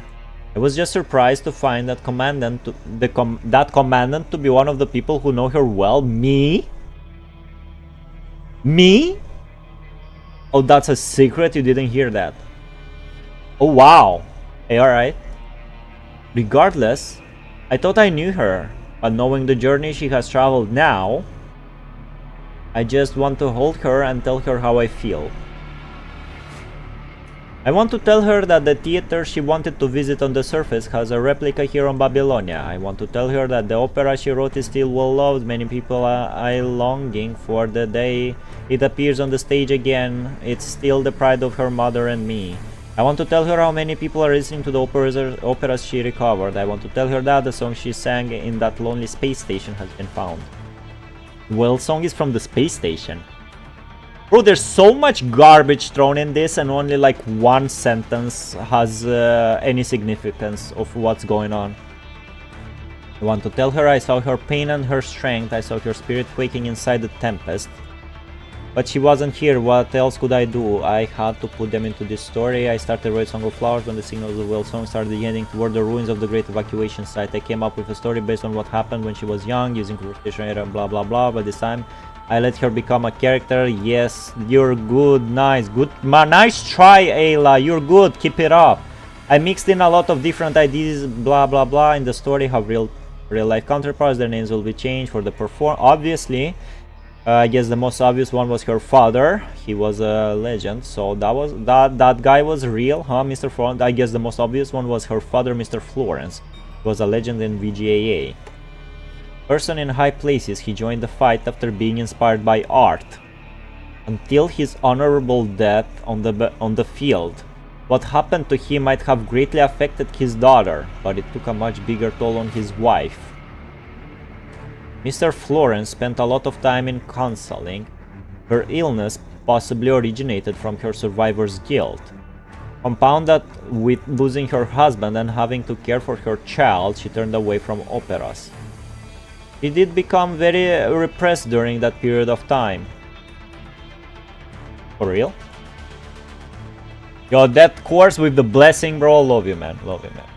I was just surprised to find that commandant to be one of the people who know her well. Me? Me? Oh, that's a secret? You didn't hear that? Oh, wow. Hey, alright. Regardless, I thought I knew her, but knowing the journey she has traveled now, I just want to hold her and tell her how I feel. I want to tell her that the theater she wanted to visit on the surface has a replica here on Babylonia. I want to tell her that the opera she wrote is still well loved. Many people are longing for the day it appears on the stage again. It's still the pride of her mother and me. I want to tell her how many people are listening to the operas she recovered. I want to tell her that the song she sang in that lonely space station has been found. Well, song is from the space station. Bro, there's so much garbage thrown in this and only like one sentence has any significance of what's going on. I want to tell her I saw her pain and her strength. I saw her spirit quaking inside the tempest. But she wasn't here. What else could I do? I had to put them into this story. I started Red Song of Flowers when the signals of the Whale Song started heading toward the ruins of the Great Evacuation Site. I came up with a story based on what happened when she was young, using conversation and blah blah blah. By this time, I let her become a character. Yes, you're good, nice, good, nice try, Ayla. You're good. Keep it up. I mixed in a lot of different ideas, blah blah blah. In the story, have real life counterparts. Their names will be changed for the obviously. I guess the most obvious one was her father. He was a legend, so that guy was real, huh, Mr. Florence? I guess the most obvious one was her father, Mr. Florence. He was a legend in VGAA. Person in high places, he joined the fight after being inspired by art. Until his honorable death on the field. What happened to him might have greatly affected his daughter, but it took a much bigger toll on his wife. Mr. Florence spent a lot of time in counseling. Her illness possibly originated from her survivor's guilt. Compounded with losing her husband and having to care for her child, she turned away from operas. She did become very repressed during that period of time. For real? Yo, that course with the blessing, bro. Love you, man. Love you, man.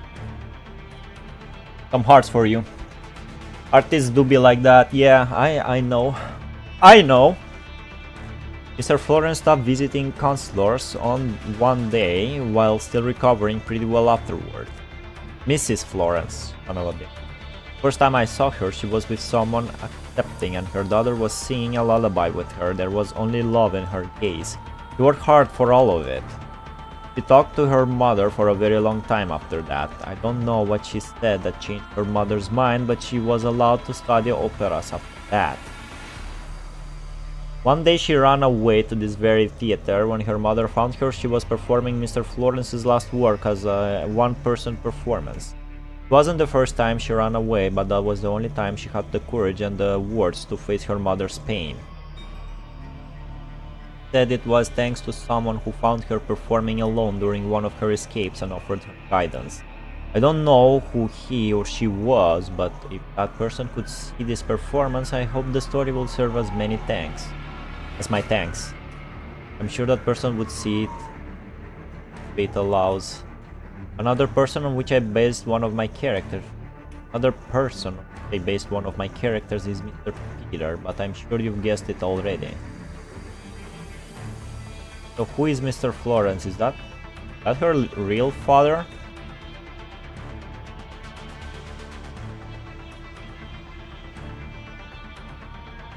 Some hearts for you. Artists do be like that. Yeah, I know. I know. Mr. Florence stopped visiting counselors on one day while still recovering pretty well afterward. Mrs. Florence, son of a bitch. First time I saw her, she was with someone accepting and her daughter was singing a lullaby with her. There was only love in her gaze. She worked hard for all of it. She talked to her mother for a very long time after that. I don't know what she said that changed her mother's mind, but she was allowed to study operas after that. One day she ran away to this very theater. When her mother found her, she was performing Mr. Florence's last work as a one-person performance. It wasn't the first time she ran away, but that was the only time she had the courage and the words to face her mother's pain. Said it was thanks to someone who found her performing alone during one of her escapes and offered her guidance. I don't know who he or she was, but if that person could see this performance, I hope the story will serve as many thanks. As my thanks. I'm sure that person would see it if it allows. Another person on which I based one of my characters. Another person on which I based one of my characters is Mr. Peter, but I'm sure you've guessed it already. So who is Mr. Florence? Is that her real father?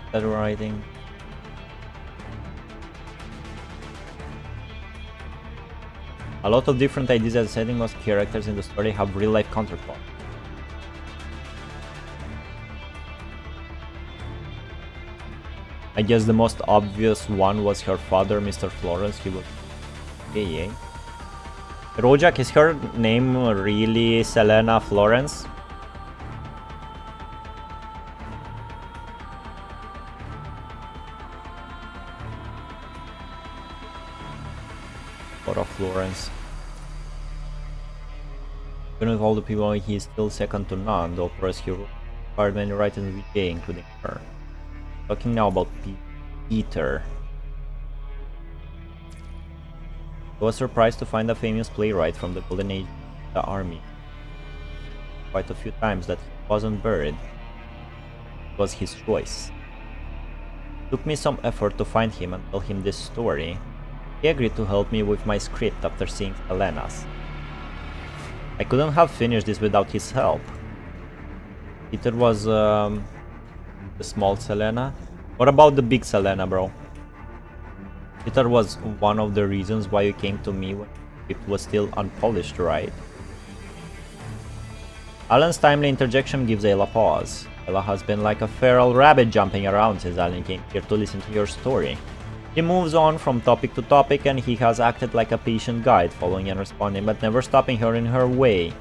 Is that writing? A lot of different ideas as setting most characters in the story have real life counterparts. I guess the most obvious one was her father, Mr. Florence. He was gay. Rojak, is her name really Selena Florence? Or of Florence. Even with all the people, he is still second to none. The operas he inspired many writers in VJ, including her. Talking now about Peter. I was surprised to find a famous playwright from the Golden Age of the Army. Quite a few times that he wasn't buried. It was his choice. It took me some effort to find him and tell him this story. He agreed to help me with my script after seeing Selena's. I couldn't have finished this without his help. Peter was the small Selena. What about the big Selena, bro? Peter was one of the reasons why you came to me when it was still unpolished, right? Alan's timely interjection gives Ayla pause. Ayla has been like a feral rabbit jumping around since Alan came here to listen to your story. He moves on from topic to topic and he has acted like a patient guide, following and responding but never stopping her in her way.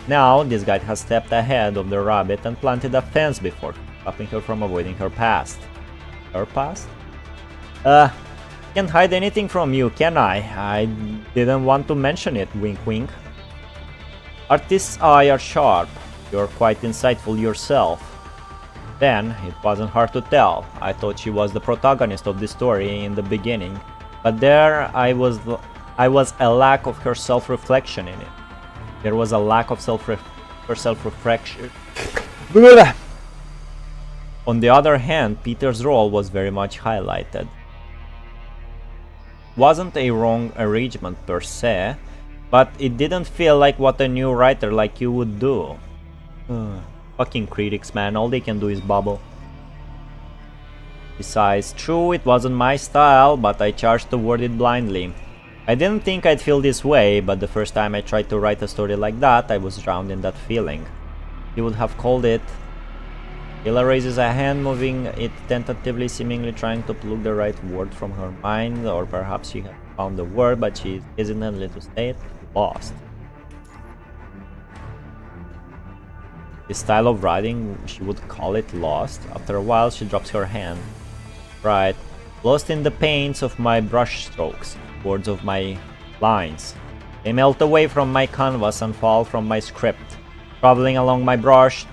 Now, this guide has stepped ahead of the rabbit and planted a fence before her, stopping her from avoiding her past. Her past? Can't hide anything from you, can I? I didn't want to mention it, wink wink. Artist's eyes are sharp. You're quite insightful yourself. Then, it wasn't hard to tell. I thought she was the protagonist of the story in the beginning, but there I was a lack of her self-reflection in it. There was a lack of self-reflection. On the other hand, Peter's role was very much highlighted. Wasn't a wrong arrangement per se, but it didn't feel like what a new writer like you would do. Fucking critics, man, all they can do is bubble. Besides, true, it wasn't my style, but I charged toward it blindly. I didn't think I'd feel this way, but the first time I tried to write a story like that, I was drowned in that feeling. You would have called it... Hila raises a hand, moving it tentatively, seemingly trying to pluck the right word from her mind, or perhaps she had found the word, but she is hesitantly to say it. Lost. This style of writing, she would call it lost. After a while, she drops her hand. Right. Lost in the paints of my brush strokes, words of my lines. They melt away from my canvas and fall from my script, traveling along my brush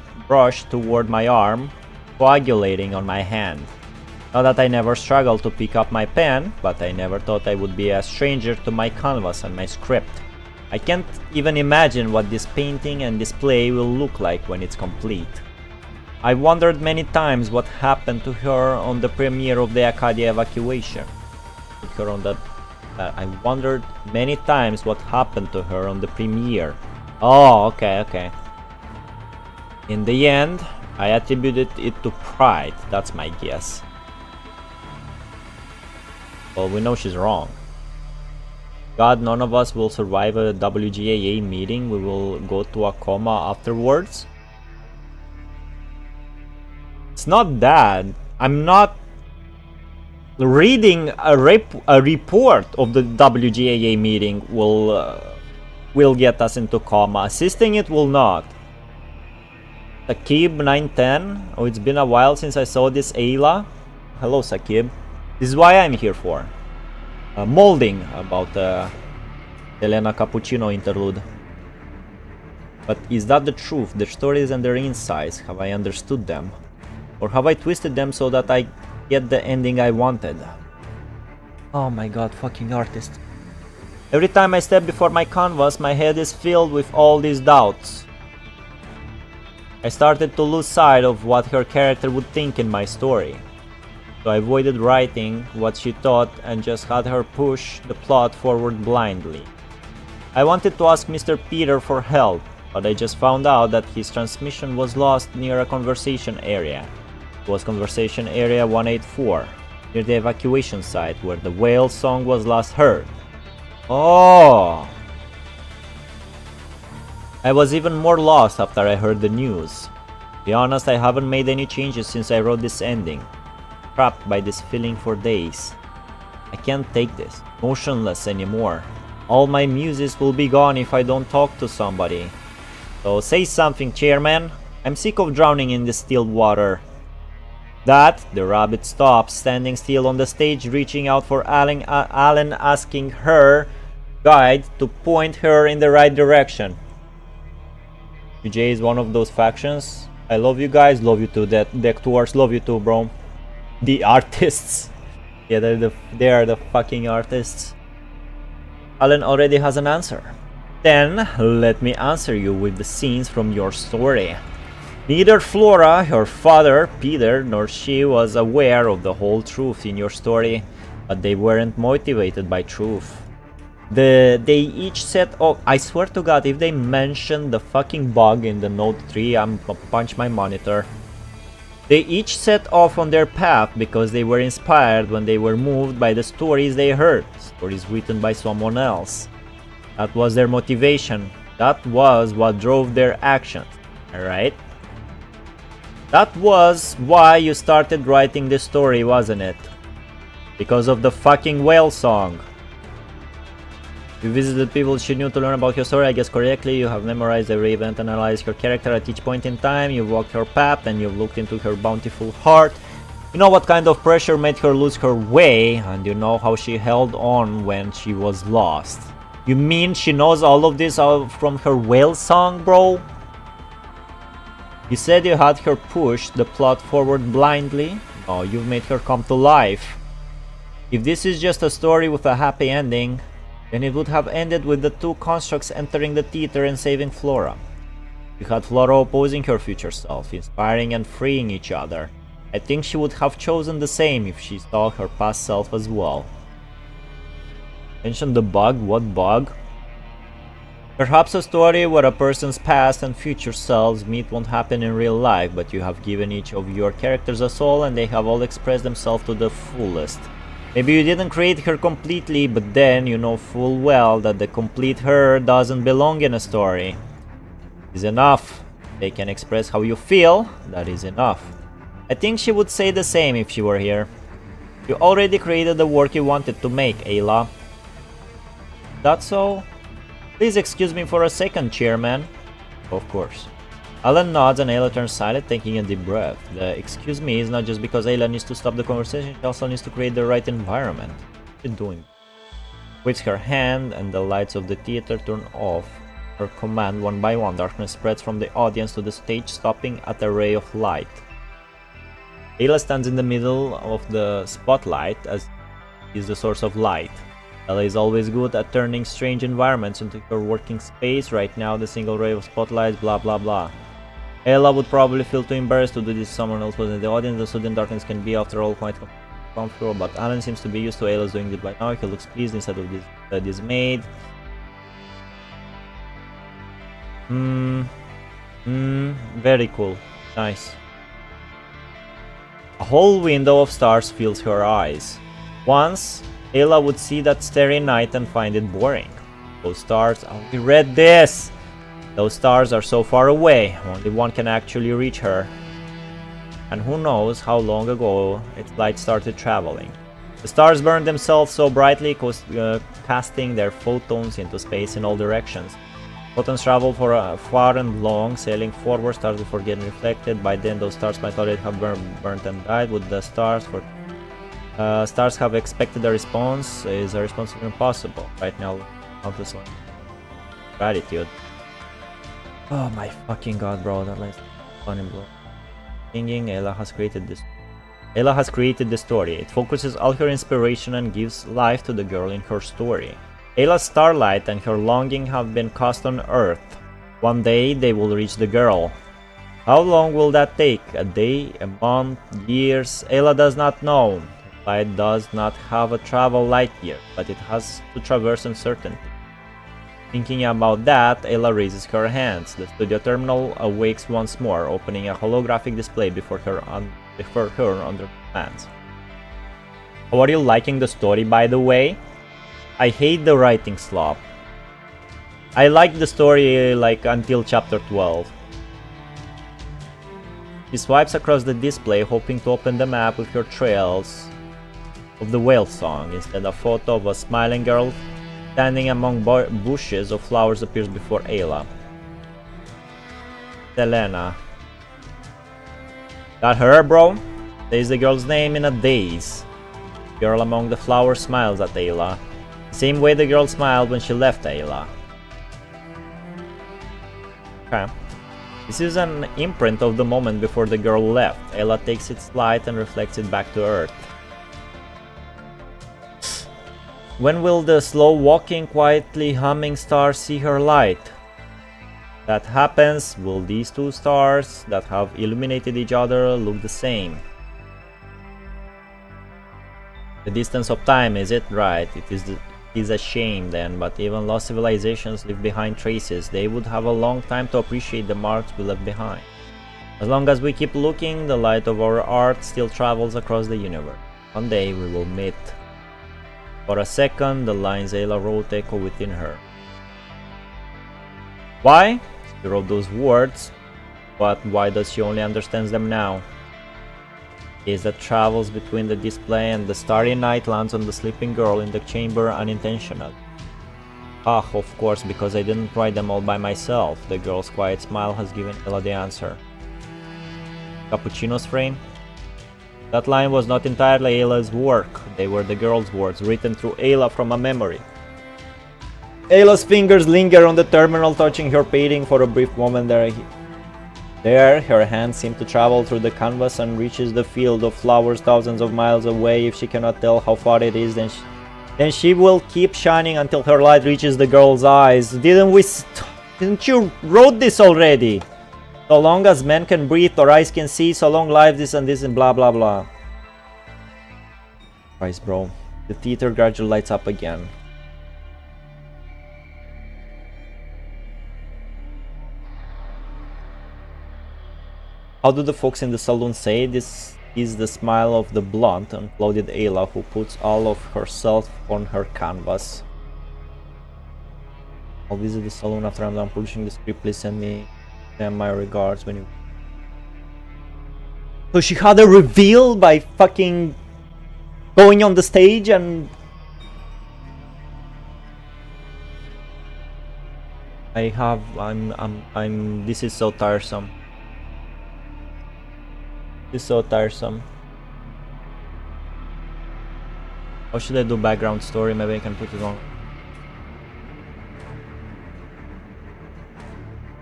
toward my arm, coagulating on my hand. Not that I never struggled to pick up my pen, but I never thought I would be a stranger to my canvas and my script. I can't even imagine what this painting and display will look like when it's complete. I wondered many times what happened to her on the premiere of the Acadia evacuation. I wondered many times what happened to her on the premiere. Oh, okay. In the end, I attributed it to pride, that's my guess. Well, we know she's wrong. God, none of us will survive a WGAA meeting. We will go to a coma afterwards. It's not that. I'm not reading a report of the WGAA meeting will get us into coma. Assisting it will not. Sakib 910. Oh, it's been a while since I saw this Ayla. Hello, Sakib. This is why I'm here for. Molding about Elena Capuccino interlude. But is that the truth? Their stories and their insights, have I understood them? Or have I twisted them so that I get the ending I wanted? Oh my god, fucking artist. Every time I step before my canvas, my head is filled with all these doubts. I started to lose sight of what her character would think in my story. So I avoided writing what she thought and just had her push the plot forward blindly. I wanted to ask Mr. Peter for help, but I just found out that his transmission was lost near a conversation area. It was conversation area 184, near the evacuation site where the whale song was last heard. Oh! I was even more lost after I heard the news. To be honest, I haven't made any changes since I wrote this ending. Trapped by this feeling for days. I can't take this, motionless anymore. All my muses will be gone if I don't talk to somebody. So say something, chairman. I'm sick of drowning in this still water. That, the rabbit stops, standing still on the stage, reaching out for Alan, asking her guide to point her in the right direction. UJ is one of those factions. I love you guys, love you too. Deck Tours, love you too, bro. The artists. Yeah, they are the fucking artists. Alan already has an answer. Then, let me answer you with the scenes from your story. Neither Flora, her father, Peter, nor she was aware of the whole truth in your story, but they weren't motivated by truth. They each set off. I swear to God, if they mention the fucking bug in the Note 3, I'm gonna punch my monitor. They each set off on their path because they were inspired when they were moved by the stories they heard, stories written by someone else. That was their motivation. That was what drove their actions, alright? That was why you started writing this story, wasn't it? Because of the fucking whale song. You visited people she knew to learn about your story, I guess correctly. You have memorized every event, analyzed her character at each point in time. You've walked her path and you've looked into her bountiful heart. You know what kind of pressure made her lose her way, and you know how she held on when she was lost. You mean she knows all of this from her whale song, bro? You said you had her push the plot forward blindly? No, you've made her come to life. If this is just a story with a happy ending, then it would have ended with the two constructs entering the theater and saving Flora. You had Flora opposing her future self, inspiring and freeing each other. I think she would have chosen the same if she saw her past self as well. Mention the bug? What bug? Perhaps a story where a person's past and future selves meet won't happen in real life, but you have given each of your characters a soul and they have all expressed themselves to the fullest. Maybe you didn't create her completely, but then you know full well that the complete her doesn't belong in a story. Is enough. They can express how you feel, that is enough. I think she would say the same if she were here. You already created the work you wanted to make, Ayla. That's so? Please excuse me for a second, Chairman. Of course. Alan nods and Ayla turns silent, taking a deep breath. The excuse me is not just because Ayla needs to stop the conversation, she also needs to create the right environment. What are you doing? Waves her hand and the lights of the theater turn off. Her command, one by one, darkness spreads from the audience to the stage, stopping at a ray of light. Ayla stands in the middle of the spotlight as is the source of light. Ayla is always good at turning strange environments into her working space. Right now, the single ray of spotlights, blah blah blah. Ayla would probably feel too embarrassed to do this if someone else was in the audience. The sudden darkness can be, after all, quite comfortable, but Alan seems to be used to Ayla's doing it right now. He looks pleased instead of dismayed. Very cool. Nice. A whole window of stars fills her eyes. Once, Ayla would see that starry night and find it boring. Those stars, I already read this! Those stars are so far away, only one can actually reach her. And who knows how long ago its light started traveling. The stars burned themselves so brightly, casting their photons into space in all directions. Photons travel for far and long, sailing forward, stars before getting reflected. By then those stars might already have burnt and died. Would the stars have expected a response? Is a response even possible? Right now, countless gratitude. Oh my fucking god, bro, that lies funny, bro. Singing, Ayla has created this. Ayla has created the story. It focuses all her inspiration and gives life to the girl in her story. Ayla's starlight and her longing have been cast on Earth. One day they will reach the girl. How long will that take? A day? A month? Years? Ayla does not know. Light does not have a travel light year, but it has to traverse uncertainty. Thinking about that, Ayla raises her hands. The studio terminal awakes once more, opening a holographic display before her under the fans. How are you liking the story, by the way? I hate the writing slop. I like the story like until chapter 12. She swipes across the display, hoping to open the map with her trails of the whale song. Instead, a photo of a smiling girl standing among bushes of flowers appears before Ayla. Selena. That her, bro? Says the girl's name in a daze. The girl among the flowers smiles at Ayla. The same way the girl smiled when she left Ayla. Okay. This is an imprint of the moment before the girl left. Ayla takes its light and reflects it back to Earth. When will the slow-walking, quietly humming star see her light? That happens, will these two stars that have illuminated each other look the same? The distance of time, is it? Right, it is a shame then, but even lost civilizations leave behind traces. They would have a long time to appreciate the marks we left behind. As long as we keep looking, the light of our art still travels across the universe. One day we will meet. For a second, the lines Ayla wrote echo within her. Why? She wrote those words, but why does she only understand them now? Gaze that travels between the display and the starry night lands on the sleeping girl in the chamber unintentional. Ah, of course, because I didn't write them all by myself. The girl's quiet smile has given Ayla the answer. Capuccino's frame? That line was not entirely Ayla's work. They were the girl's words, written through Ayla from a memory. Ayla's fingers linger on the terminal, touching her painting for a brief moment there. There, her hands seem to travel through the canvas and reaches the field of flowers thousands of miles away. If she cannot tell how far it is, then she will keep shining until her light reaches the girl's eyes. Didn't you wrote this already? So long as men can breathe or eyes can see, so long life this and blah blah blah. Christ, bro. The theater gradually lights up again. How do the folks in the saloon say? This is the smile of the blonde, unclouded Ayla who puts all of herself on her canvas. I'll visit the saloon after I'm done publishing the script. Please send me my regards when you... So she had a reveal by fucking going on the stage and... this is so tiresome. This is so tiresome. How should I do background story? Maybe I can put it on.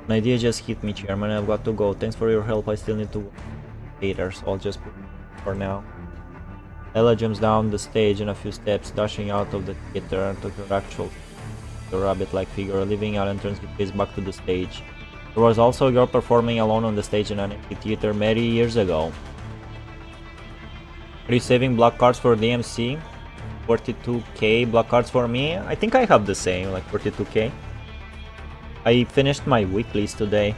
An idea just hit me, Chairman. I've got to go. Thanks for your help. I still need to haters. I'll just put it for now. Ella jumps down the stage in a few steps, dashing out of the theater to her actual rabbit-like figure. Leaving Alan turns his face back to the stage. There was also a girl performing alone on the stage in an empty theater many years ago. Are you saving black cards for DMC? 42k black cards for me? I think I have the same, like 42k. I finished my weeklies today.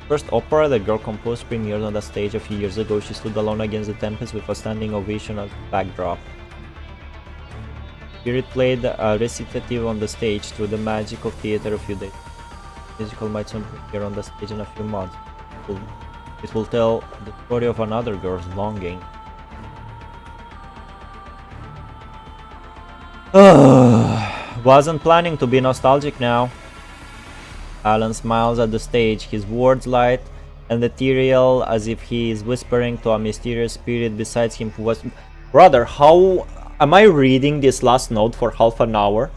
First opera the girl composed premiered on the stage a few years ago. She stood alone against the tempest with a standing ovation as a backdrop. Spirit played a recitative on the stage through the magic of theater a few days. Musical might soon appear on the stage in a few months. It will tell the story of another girl's longing. Wasn't planning to be nostalgic now. Alan smiles at the stage, his words light and ethereal as if he is whispering to a mysterious spirit beside him who was... Brother, how am I reading this last note for half an hour?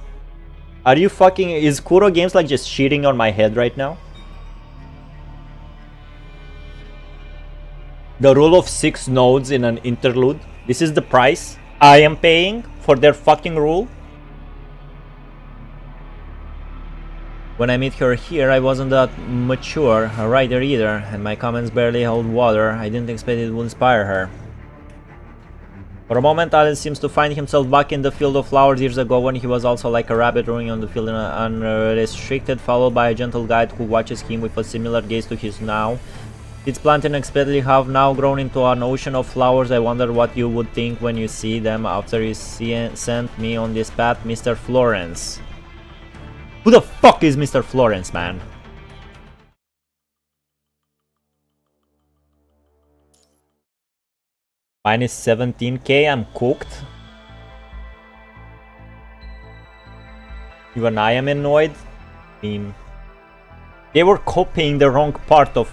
Are you fucking... Is Kuro Games like just shitting on my head right now? The rule of 6 nodes in an interlude. This is the price I am paying for their fucking rule. When I meet her here, I wasn't that mature a writer either, and my comments barely held water. I didn't expect it would inspire her. For a moment, Alan seems to find himself back in the field of flowers years ago when he was also like a rabbit running on the field unrestricted, followed by a gentle guide who watches him with a similar gaze to his now. Seeds planted unexpectedly have now grown into an ocean of flowers. I wonder what you would think when you see them after you sent me on this path, Mr. Florence. Who the fuck is Mr. Florence, man? Minus 17k, I'm cooked. Even I am annoyed. I mean, they were copying the wrong part of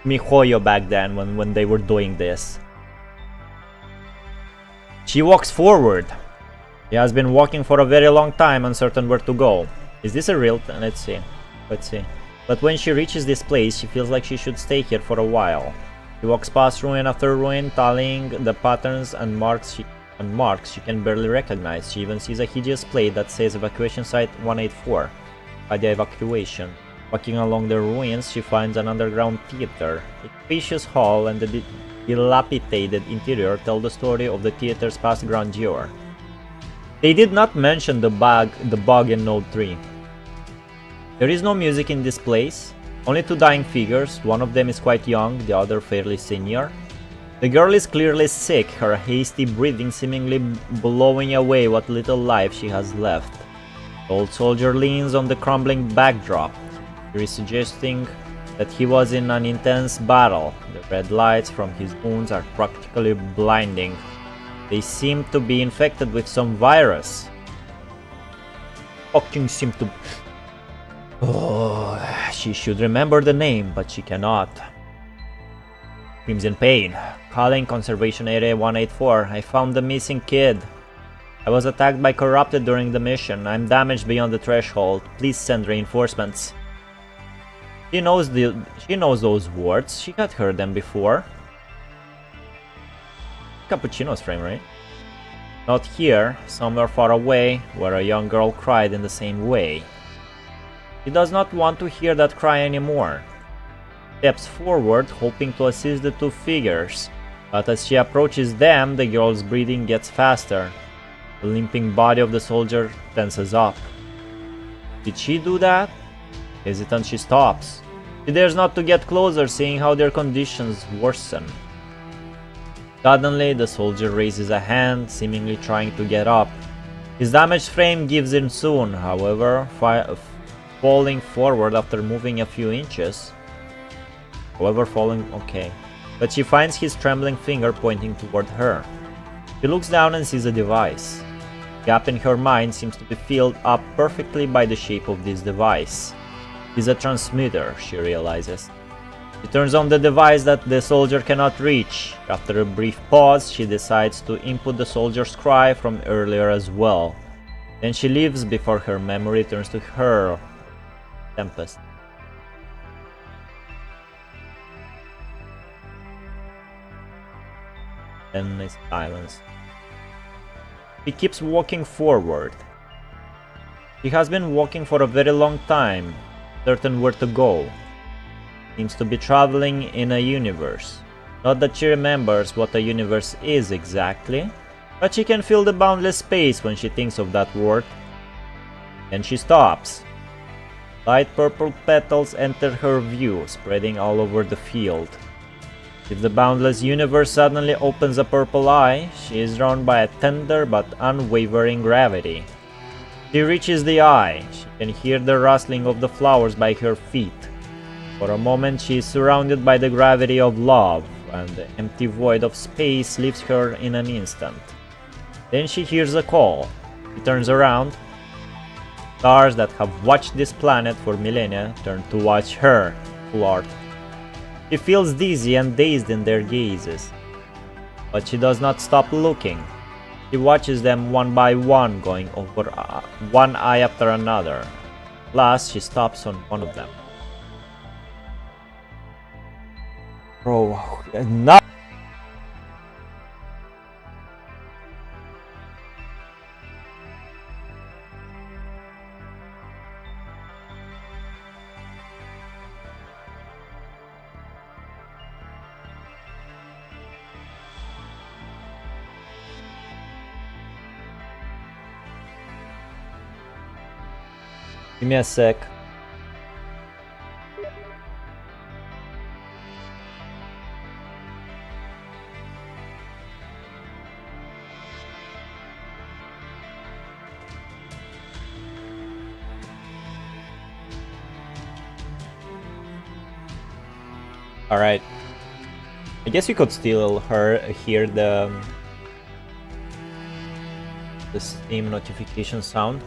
MiHoYo back then when they were doing this. She walks forward. She has been walking for a very long time, uncertain where to go. Is this a real... Let's see. But when she reaches this place, she feels like she should stay here for a while. She walks past ruin after ruin, tallying the patterns and marks she can barely recognize. She even sees a hideous plate that says Evacuation Site 184 by the evacuation. Walking along the ruins, she finds an underground theater. Its spacious hall and the dilapidated interior tell the story of the theater's past grandeur. They did not mention the bug in Node 3. There is no music in this place, only 2 dying figures. One of them is quite young, the other fairly senior. The girl is clearly sick, her hasty breathing seemingly blowing away what little life she has left. The old soldier leans on the crumbling backdrop. He is suggesting that he was in an intense battle. The red lights from his wounds are practically blinding. They seem to be infected with some virus. Fucking seem to... Oh, she should remember the name, but she cannot. Crimson Pain. Calling Conservation Area 184. I found the missing kid. I was attacked by corrupted during the mission. I'm damaged beyond the threshold. Please send reinforcements. She knows those words. She had heard them before. Capuccino's frame, right? Not here, somewhere far away, where a young girl cried in the same way. She does not want to hear that cry anymore. Steps forward, hoping to assist the two figures, but as she approaches them, the girl's breathing gets faster. The limping body of the soldier tenses up. Did she do that? Hesitant, she stops. She dares not to get closer, seeing how their conditions worsen. Suddenly, the soldier raises a hand, seemingly trying to get up. His damaged frame gives in soon, however, falling forward after moving a few inches. But she finds his trembling finger pointing toward her. She looks down and sees a device. The gap in her mind seems to be filled up perfectly by the shape of this device. It is a transmitter, she realizes. She turns on the device that the soldier cannot reach. After a brief pause, she decides to input the soldier's cry from earlier as well. Then she leaves before her memory turns to her Tempest. Then is silence. She keeps walking forward. She has been walking for a very long time, certain where to go. Seems to be traveling in a universe. Not that she remembers what a universe is exactly, but she can feel the boundless space when she thinks of that word. Then she stops. Light purple petals enter her view, spreading all over the field. If the boundless universe suddenly opens a purple eye, she is drawn by a tender but unwavering gravity. She reaches the eye. She can hear the rustling of the flowers by her feet. For a moment she is surrounded by the gravity of love, and the empty void of space leaves her in an instant. Then she hears a call. She turns around. Stars that have watched this planet for millennia turn to watch her, Lord. She feels dizzy and dazed in their gazes. But she does not stop looking. She watches them one by one, going over one eye after another. Last, she stops on one of them. Bro, not. Give me a sec. Alright. I guess you could still hear the Steam notification sound.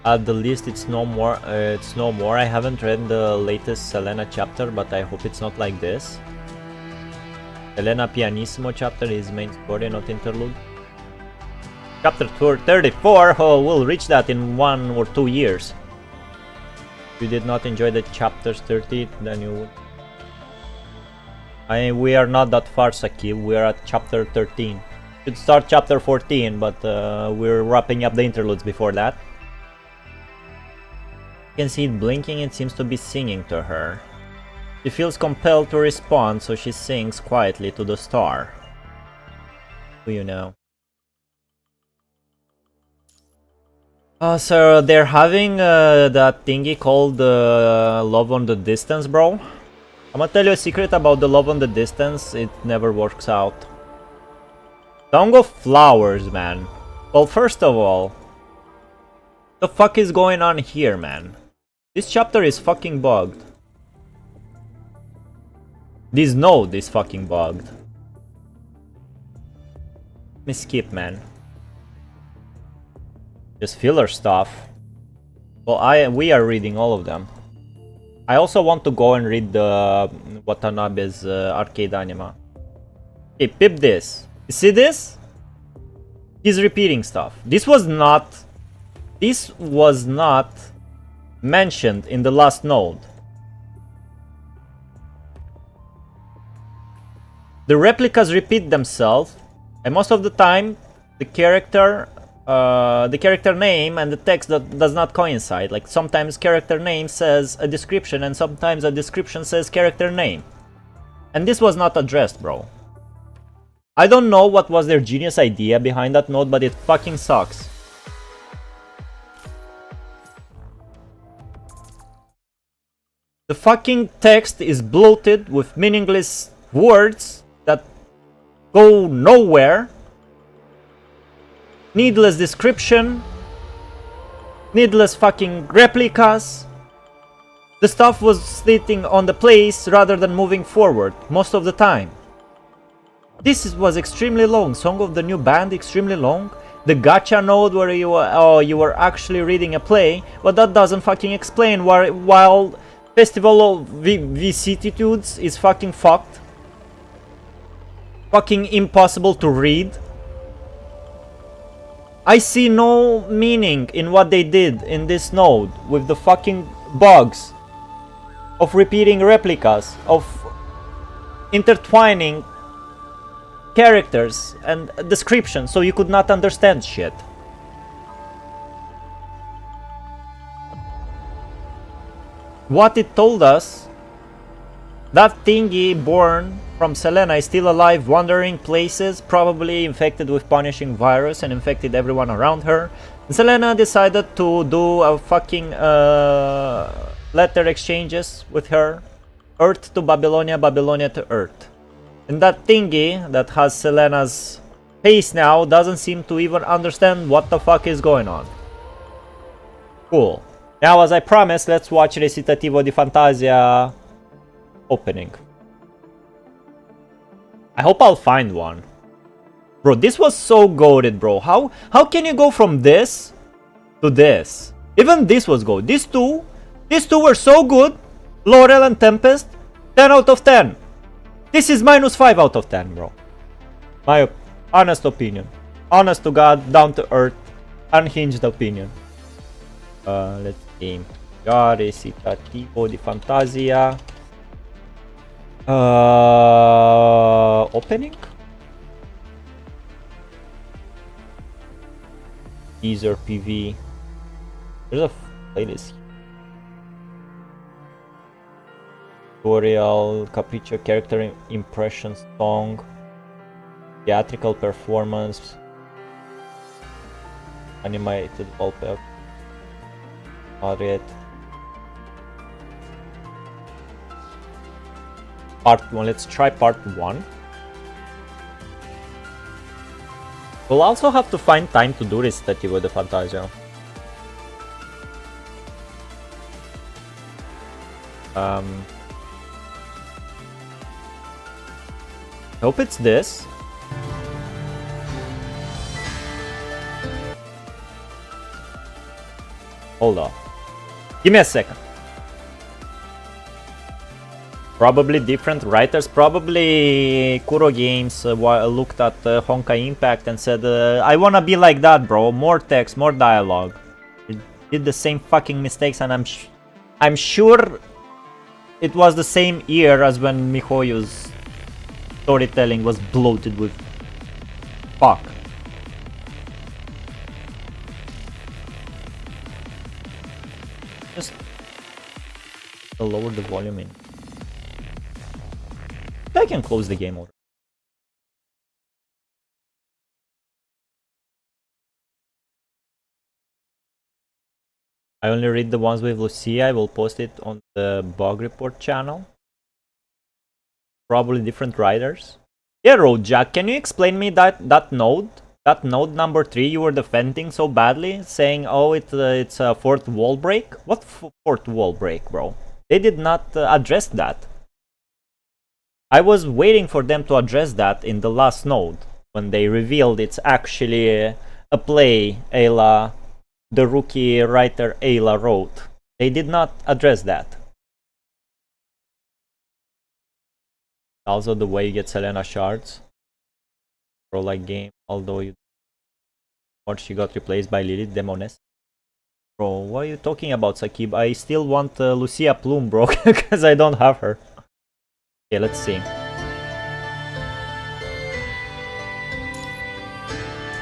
At the least, it's no more. I haven't read the latest Selena chapter, but I hope it's not like this. Selena Pianissimo chapter is main story, not interlude. Chapter 34. Oh, we'll reach that in 1 or 2 years. If you did not enjoy the chapters 30, then you would. We are not that far, Sakib. We are at chapter 13. Should start chapter 14, but we're wrapping up the interludes before that. You can see it blinking. It seems to be singing to her. She feels compelled to respond, so she sings quietly to the star. Who you know? So they're having that thingy called Love on the Distance, bro. I'm gonna tell you a secret about the Love on the Distance. It never works out. Song of Flowers, man. Well, first of all, the fuck is going on here, man? This chapter is fucking bugged. This node is fucking bugged. Let me skip, man. Just filler stuff. Well, we are reading all of them. I also want to go and read the Watanabe's arcade anima. Okay, pip this. You see this? He's repeating stuff. This was not This was not mentioned in the last node. The replicas repeat themselves, and most of the time, the character name and the text does not coincide. Like sometimes character name says a description, and sometimes a description says character name. And this was not addressed, bro. I don't know what was their genius idea behind that node, but it fucking sucks. The fucking text is bloated with meaningless words that go nowhere. Needless description. Needless fucking replicas. The stuff was sitting on the place rather than moving forward most of the time. This was extremely long. Song of the New Band, extremely long. The gacha node where you were actually reading a play, but that doesn't fucking explain why, while Festival of Vicissitudes is fucking fucked. Fucking impossible to read. I see no meaning in what they did in this node with the fucking bugs of repeating replicas, of intertwining characters and descriptions so you could not understand shit. What it told us, that thingy born from Selena is still alive, wandering places, probably infected with punishing virus and infected everyone around her. And Selena decided to do a fucking letter exchanges with her. Earth to Babylonia, Babylonia to Earth. And that thingy that has Selena's face now doesn't seem to even understand what the fuck is going on. Cool. Now, as I promised, let's watch Recitativo di Fantasia opening. I hope I'll find one. Bro, this was so goated, bro. How can you go from this to this? Even this was good. These two were so good. Laurel and Tempest, 10 out of 10. This is -5 out of 10, bro. My honest opinion. Honest to God, down to earth, unhinged opinion. Let's see. Recitativo di Fantasia. Opening? Teaser PV. There's a playlist. Tutorial, Capuccino character impression song, theatrical performance, animated wallpaper, Harriet. Part 1, let's try part 1. We'll also have to find time to do Recitativo di Fantasia. Hope it's this. Hold on. Give me a second. Probably different writers. Probably Kuro Games looked at Honkai Impact and said, I wanna be like that, bro. More text, more dialogue. It did the same fucking mistakes, and I'm sure it was the same year as when MiHoYo's storytelling was bloated with fuck. Just lower the volume in. I can close the game already. I only read the ones with Lucia. I will post it on the bug report channel. Probably different writers. Yeah, Roadjack, can you explain me that node? That node number 3 you were defending so badly, saying, oh, it's a fourth wall break? What fourth wall break, bro? They did not address that. I was waiting for them to address that in the last node, when they revealed it's actually a play Ayla, the rookie writer Ayla wrote. They did not address that. Also the way you get Selena shards. Pro like game, although you or she got replaced by Lilith Demoness. Bro, what are you talking about, Sakib? I still want Lucia Plume, bro, because I don't have her. Okay, let's see.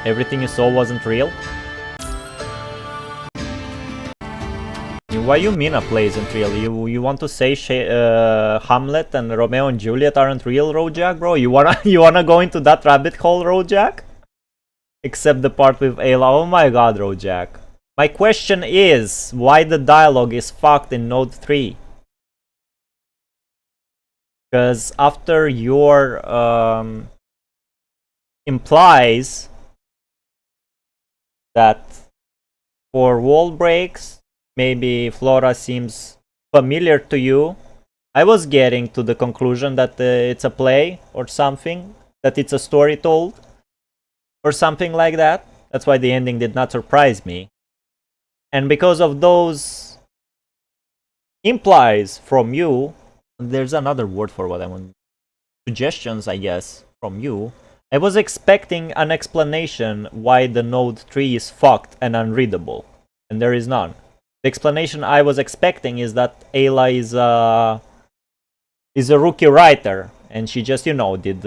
Everything you saw wasn't real? What you mean a play isn't real? You want to say Hamlet and Romeo and Juliet aren't real, Rojak, bro? You wanna go into that rabbit hole, Rojak? Except the part with Ayla. Oh my god, Rojak. My question is, why the dialogue is fucked in Node 3? Because after your implies that for wall breaks, maybe Flora seems familiar to you. I was getting to the conclusion that it's a play or something, that it's a story told or something like that. That's why the ending did not surprise me. And because of those implies from you, there's another word for what I want, suggestions, I guess, from you, I was expecting an explanation why the Node 3 is fucked and unreadable, and there is none. The explanation I was expecting is that Ayla is a rookie writer, and she just, you know, did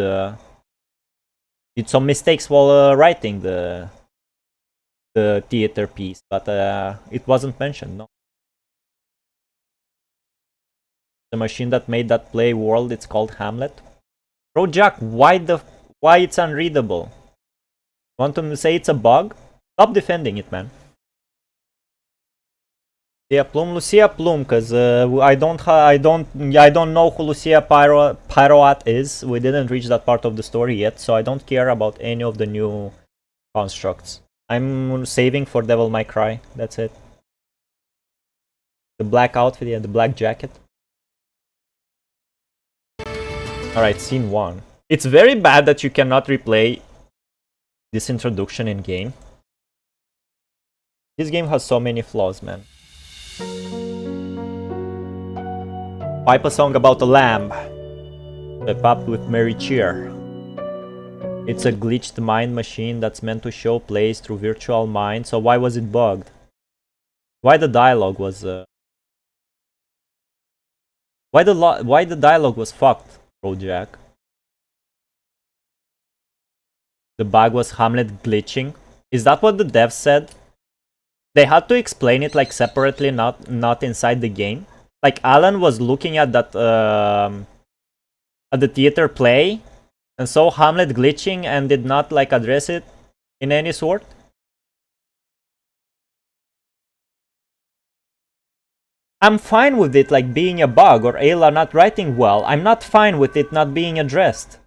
some mistakes while writing the theater piece, but it wasn't mentioned. No, the machine that made that play world, it's called Hamlet. Bro, Jack, why it's unreadable? Want to say it's a bug? Stop defending it, man. Lucia Plume, because I don't know who Lucia Pyroat is. We didn't reach that part of the story yet, so I don't care about any of the new constructs. I'm saving for Devil May Cry. That's it. The black outfit, yeah, the black jacket. Alright, scene 1. It's very bad that you cannot replay this introduction in game. This game has so many flaws, man. Pipe a song about a lamb. Step up with merry cheer. It's a glitched mind machine that's meant to show plays through virtual mind, so why was it bugged? Why the dialogue was why the dialogue was fucked, Projak? The bug was Hamlet glitching. Is that what the devs said? They had to explain it like separately, not inside the game. Like Alan was looking at that at the theater play and saw Hamlet glitching and did not like address it in any sort. I'm fine with it like being a bug or Ayla not writing well. I'm not fine with it not being addressed.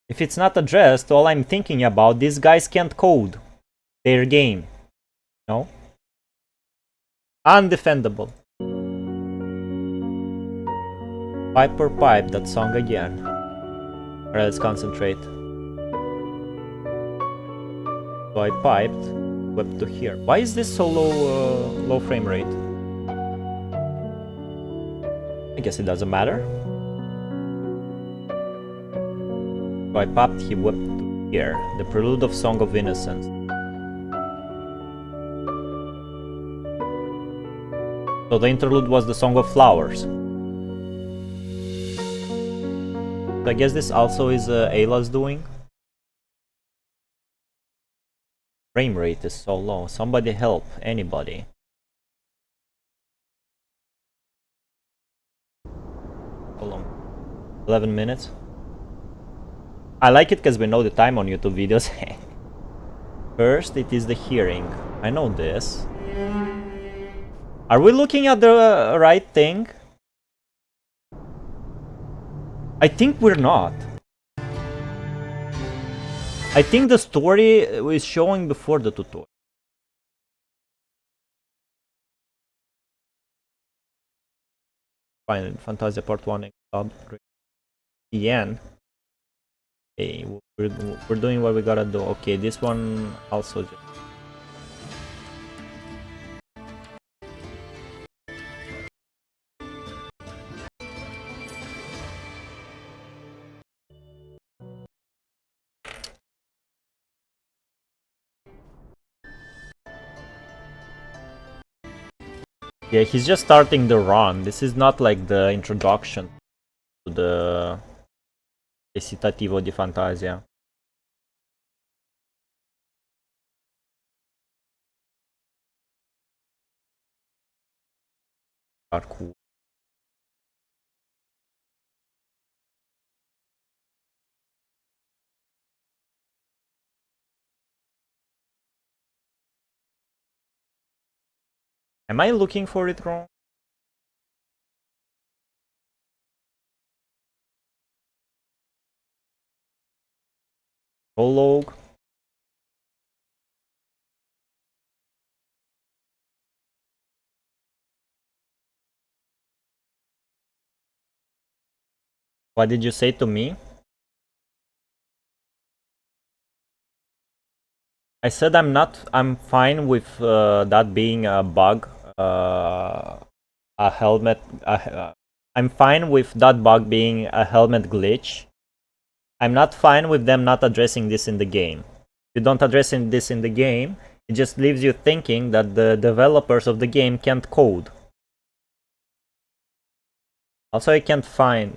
If it's not addressed, all I'm thinking about, these guys can't code their game. No? Undefendable. Pipe per pipe, that song again. Alright, let's concentrate. So I piped, whipped to here. Why is this so low frame rate? I guess it doesn't matter. So I popped, he whipped to here. The prelude of Song of Innocence. So the interlude was the Song of Flowers. So I guess this also is Ayla's doing. Frame rate is so low. Somebody help. Anybody. How long? 11 minutes. I like it because we know the time on YouTube videos. First, it is the hearing. I know this. Are we looking at the right thing? I think we're not. I think the story is showing before the tutorial. Fine, Fantasia Part 1 Yen. Okay, we're doing what we gotta do. Okay, this one also just... Yeah, he's just starting the run. This is not like the introduction to the recitativo di fantasia. Are cool. Am I looking for it wrong? Prologue. What did you say to me? I said I'm fine with that being a bug. A helmet. I'm fine with that bug being a helmet glitch. I'm not fine with them not addressing this in the game. If you don't address this in the game, it just leaves you thinking that the developers of the game can't code. Also, I can't find...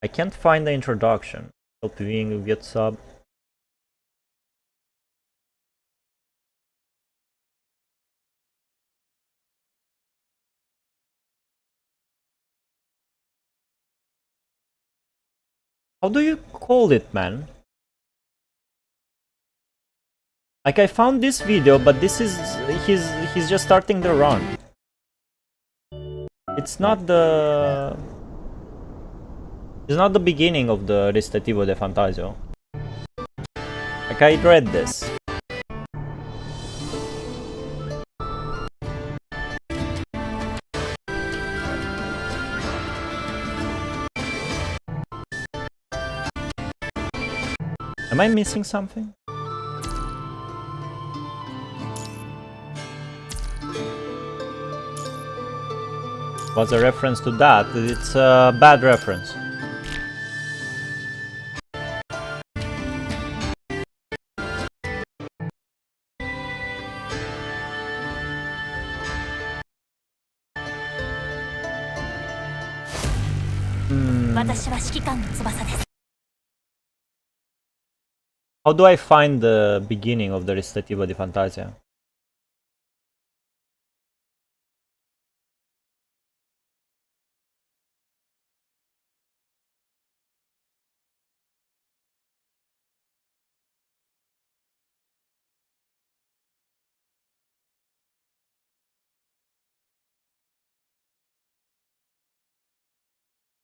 I can't find the introduction. Help viewing get sub. How do you call it, man? Like, I found this video, but this is... He's just starting the run. It's not the... It's not the beginning of the Recitativo de Fantasio. Like, I read this. Am I missing something? Was a reference to that. It's a bad reference. How do I find the beginning of the Recitativo di Fantasia?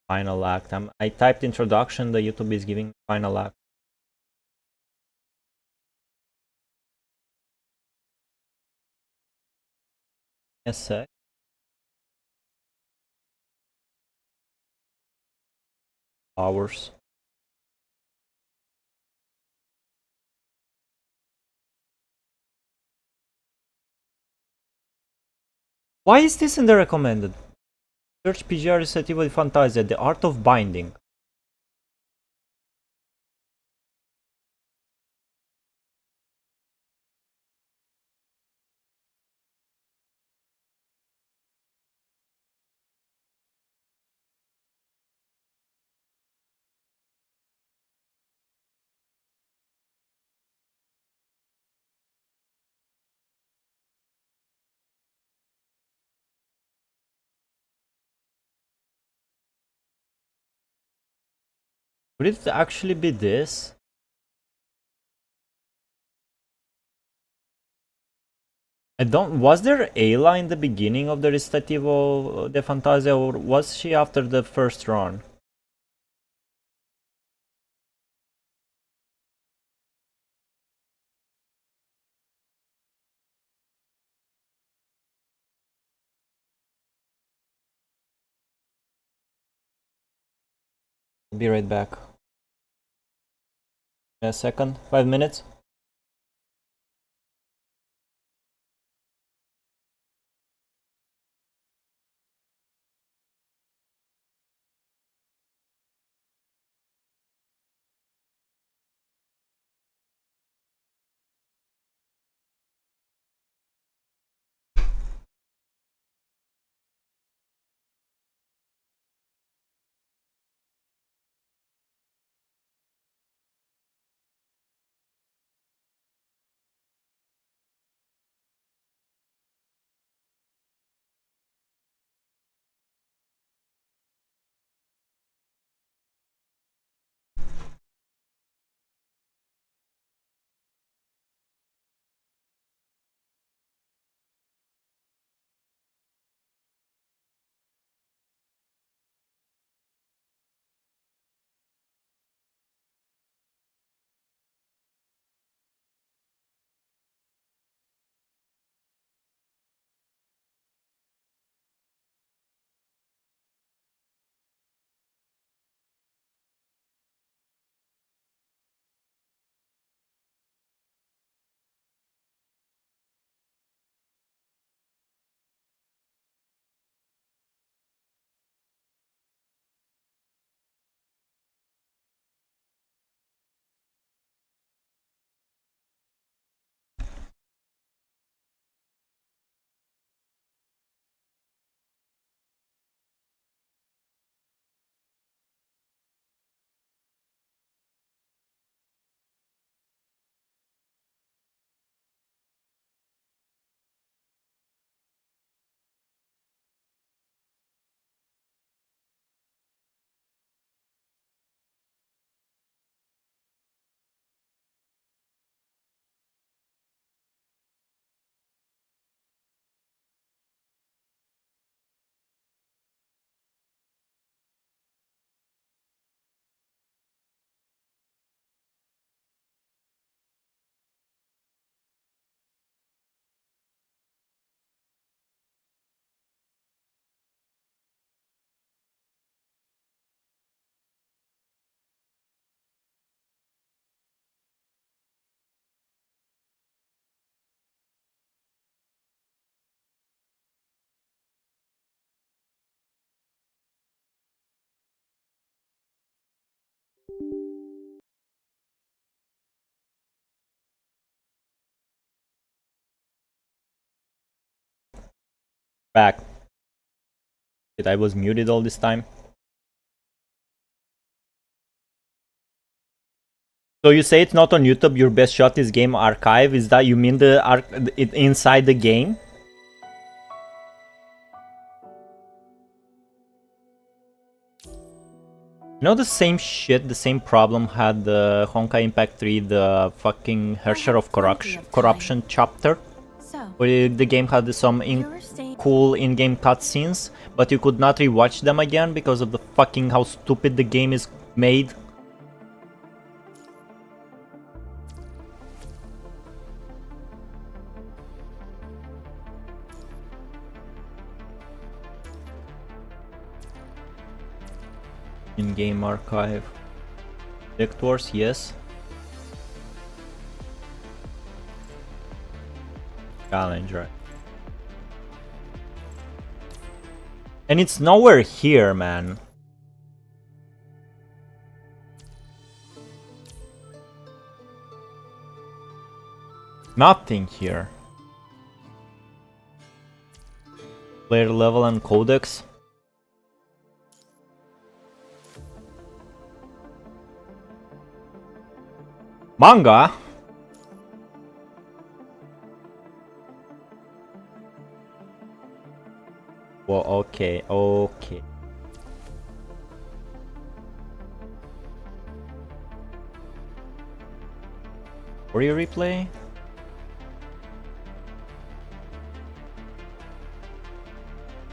Final act. I typed introduction, the YouTube is giving final act. A sec. Hours. Why is this in the recommended? Search PGR Recitativo di Fantasia, the art of binding. Would it actually be this? I don't... Was there Ayla in the beginning of the Recitativo de Fantasia, or was she after the first run? I'll be right back. A second, 5 minutes. Back. Shit, I was muted all this time. So you say it's not on YouTube, your best shot is game archive? Is that you mean it inside the game? You know the same shit, the same problem had the Honkai Impact 3, the fucking Herrscher of Corruption chapter? So, Where the game had some cool in-game cutscenes, but you could not rewatch them again because of the fucking how stupid the game is made. In-game archive. Direct Wars, yes. Challenge, right. And it's nowhere here, man. Nothing here. Player level and codex. Manga? Well, okay, okay. For your replay?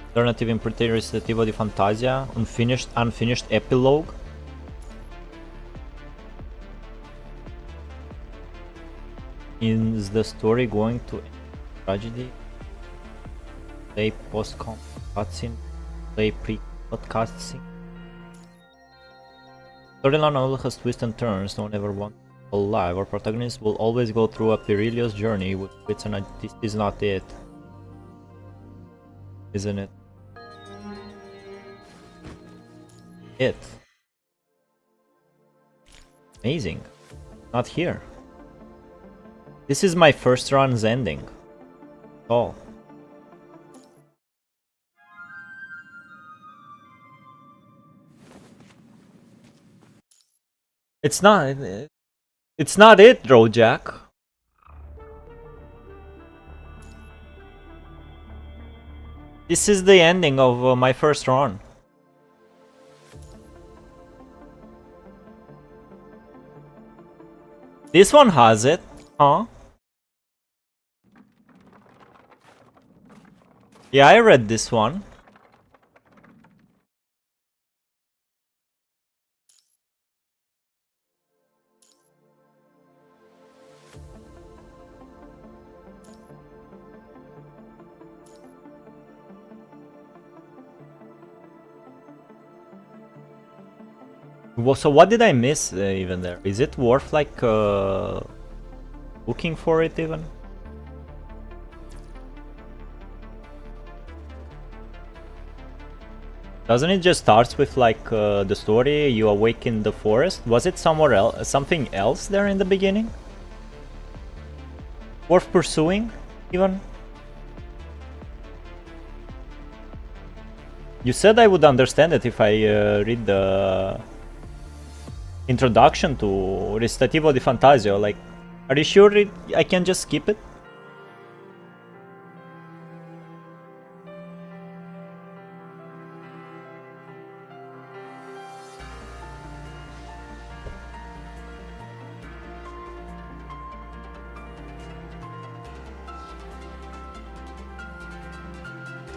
Alternative Imperativo Recitativo di Fantasia, unfinished epilogue. Is the story going to end tragedy? Play post-com cutscene, play pre-podcast scene. Storyline always has twists and turns, no one ever wants alive. Our protagonist will always go through a perilous journey with wits and this is not it. Isn't it? It. Amazing. Not here. This is my first run's ending. Oh. It's not it, Rojack. This is the ending of my first run. This one has it, huh? Yeah, I read this one. Well, so what did I miss even there? Is it worth like looking for it even? Doesn't it just starts with like the story, you awake in the forest? Was it somewhere else, something else there in the beginning? Worth pursuing even? You said I would understand it if I read the introduction to Recitativo di Fantasio. Like, are you sure I can just skip it?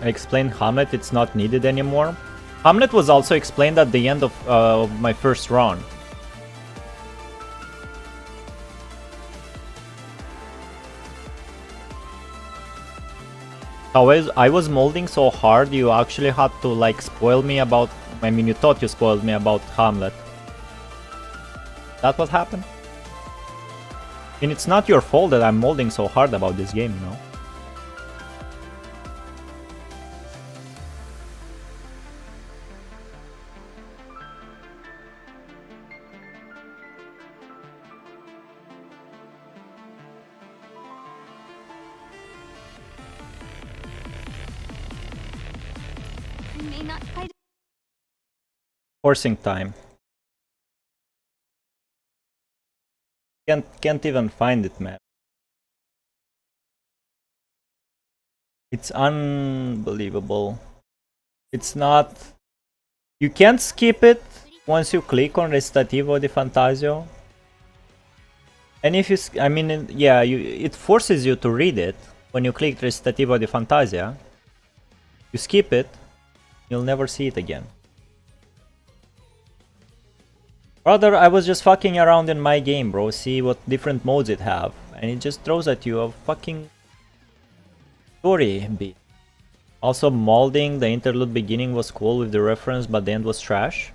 I explained Hamlet, it's not needed anymore. Hamlet was also explained at the end of my first run. I was molding so hard, you actually had to like spoil me about... I mean, you thought you spoiled me about Hamlet. That what happened? I mean, it's not your fault that I'm molding so hard about this game, you know? may not quite. Forcing time. Can't even find it, man. It's unbelievable. It's not. You can't skip it once you click on Recitativo di Fantasio. And if you, I mean, yeah, it forces you to read it when you click Recitativo di Fantasia. You skip it, you'll never see it again. Brother, I was just fucking around in my game, bro. See what different modes it have, and it just throws at you a fucking story beat. Also, molding the interlude beginning was cool with the reference, but the end was trash.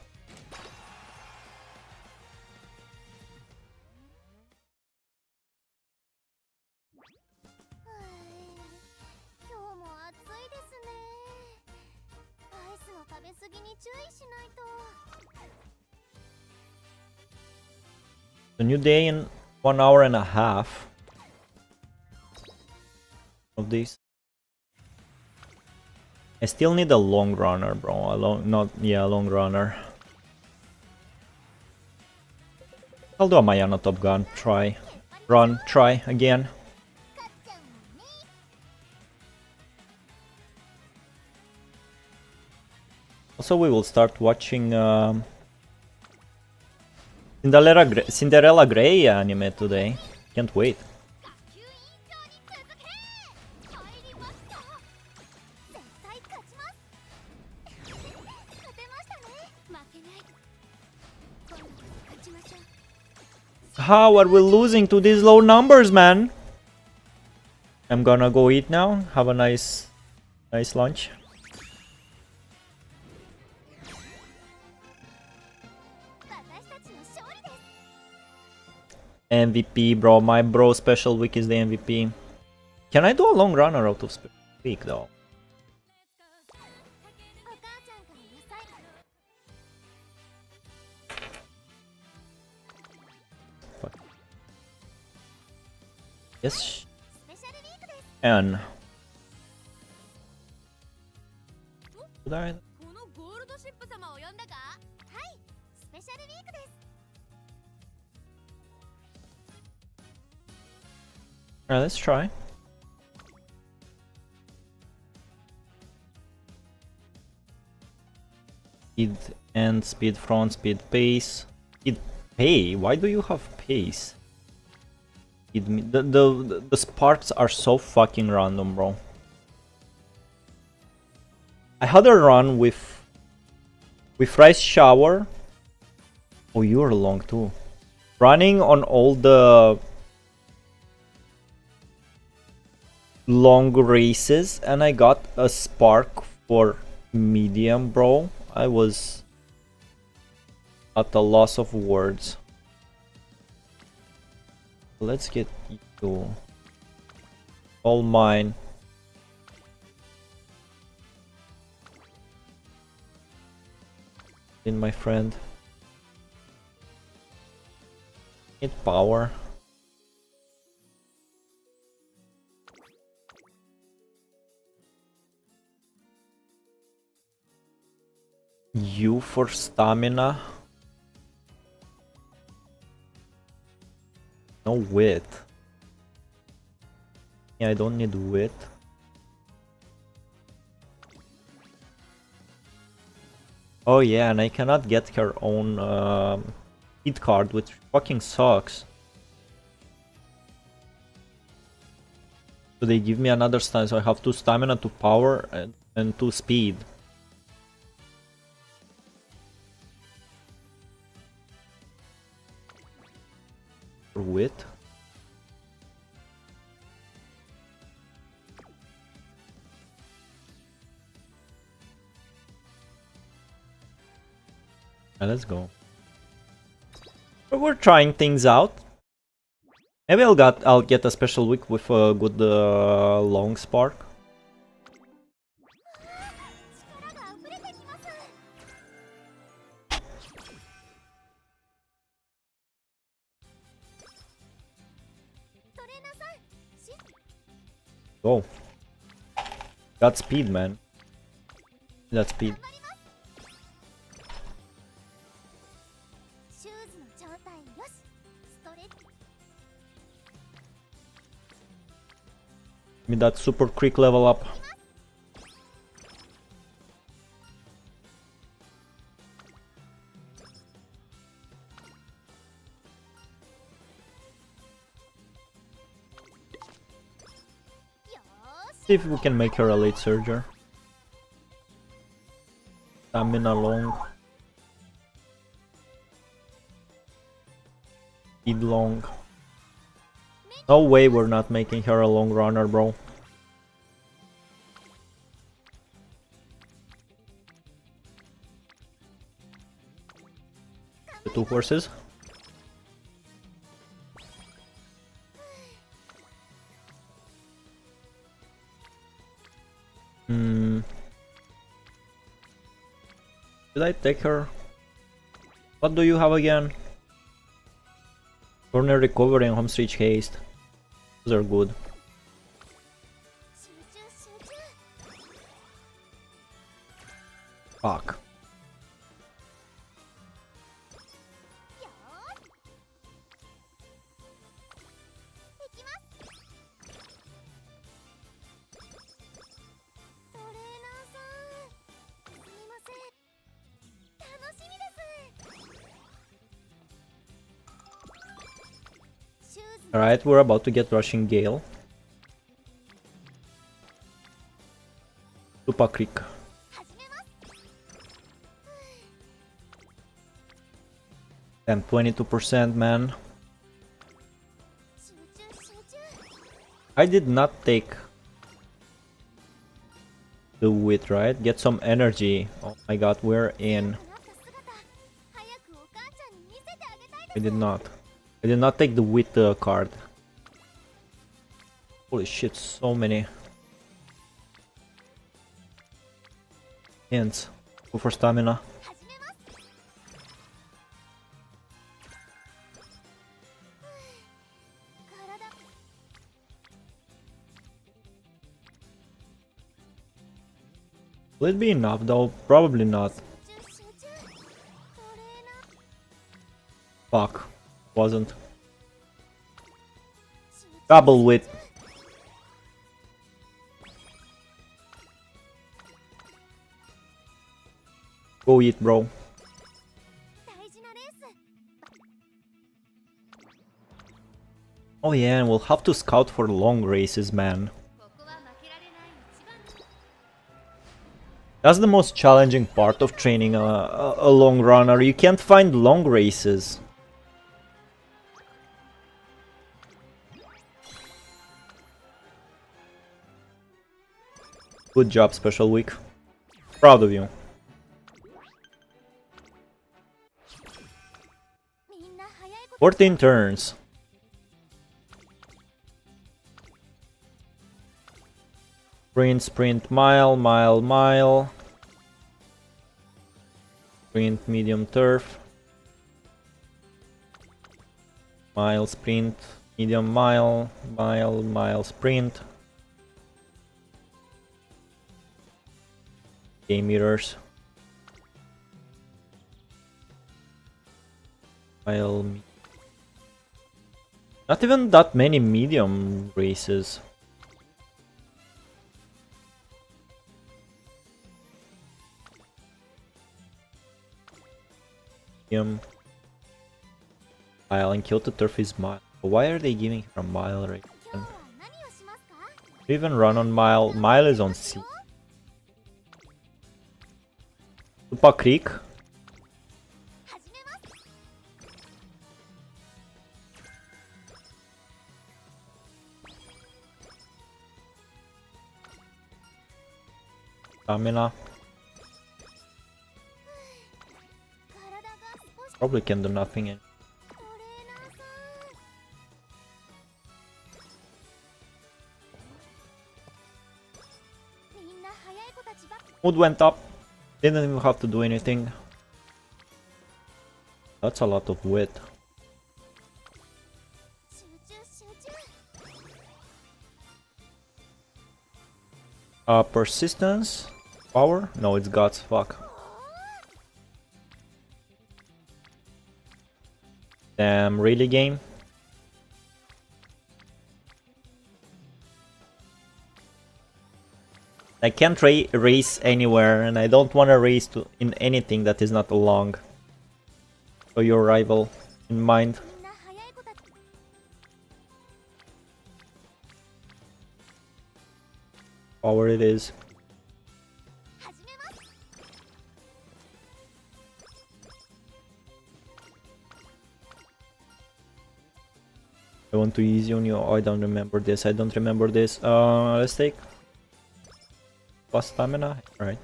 A new day in 1 hour and a half of this. I still need a long runner, bro. A long runner. I'll do a Mayana Top Gun. Try. Run. Try again. Also, we will start watching Cinderella Grey anime today. Can't wait. How are we losing to these low numbers, man? I'm gonna go eat now. Have a nice lunch. MVP, bro. My bro special week is the MVP. Can I do a long runner out of special week, though? Fuck. Yes. N. Should I? Alright, let's try. Speed and speed front, speed pace. Speed pay? Why do you have pace? The sparks are so fucking random, bro. I had a run with Rice Shower. Oh, you're long too. Running on all the long races, and I got a spark for medium, bro. I was at a loss of words. Let's get you all mine. In my friend. Need power. U for stamina. No wit. Yeah, I don't need wit. Oh yeah, and I cannot get her own hit card, which fucking sucks. So they give me another stamina, so I have 2 stamina, 2 power, and 2 speed. For wit. Let's go. We're trying things out. Maybe I'll get a special week with a good long spark. Go. Got speed, man. That speed. シューズの状態よし。ストレッチ。 Give me that super quick level up. See if we can make her a late surger. Stamina long. Speed long. No way we're not making her a long runner, bro. The two horses. Did I take her? What do you have again? Corner recovery and home stretch haste. Those are good. Fuck. Alright, we're about to get Rushing Gale. Tupa Creek. And 22%, man. I did not take the wit, right? Get some energy. Oh my god, we're in. I did not. I did not take the wit card. Holy shit, so many hints. Go for stamina. Will it be enough though? Probably not. Fuck. Wasn't. Double wit. Go eat, bro. Oh yeah, and we'll have to scout for long races, man. That's the most challenging part of training a long runner. You can't find long races. Good job, Special Week. Proud of you. "14 turns. Sprint, sprint, mile, mile, mile. Sprint, medium turf. Mile, sprint, medium, mile, mile, mile, sprint. Game meters. Mile. Not even that many medium races. Medium. Mile and Kyoto Turf is mile. Why are they giving her a mile right now? Do you even run on mile? Mile is on C. Tupa Creek. Stamina. Probably can do nothing in. Mood went up. Didn't even have to do anything. That's a lot of wit. Persistence? Power? No, it's guts. Fuck. Damn, really, game? I can't race anywhere, and I don't want to race in anything that is not long. So your rival in mind. みんな早い子たち Power it is. 始めます I want to easy on you. Oh, I don't remember this. I don't remember this. Let's take plus stamina. Alright.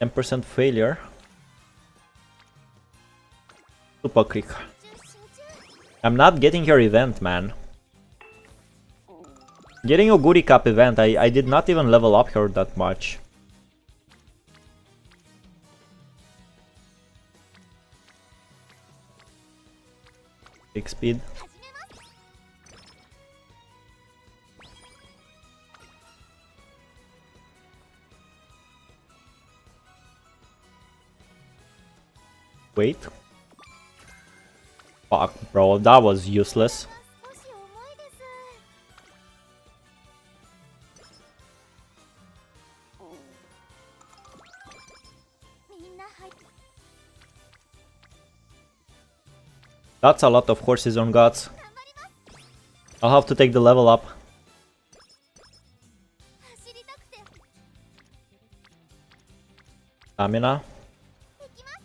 10% failure. Super quick. 集中 I'm not getting your event, man. Getting a goodie cup event, I did not even level up her that much. Big speed. 始めます Wait. Fuck, bro, that was useless. 少し重いですみんな入っ That's a lot of horses on guts. 頑張ります I'll have to take the level up. 走りたくて Stamina. できます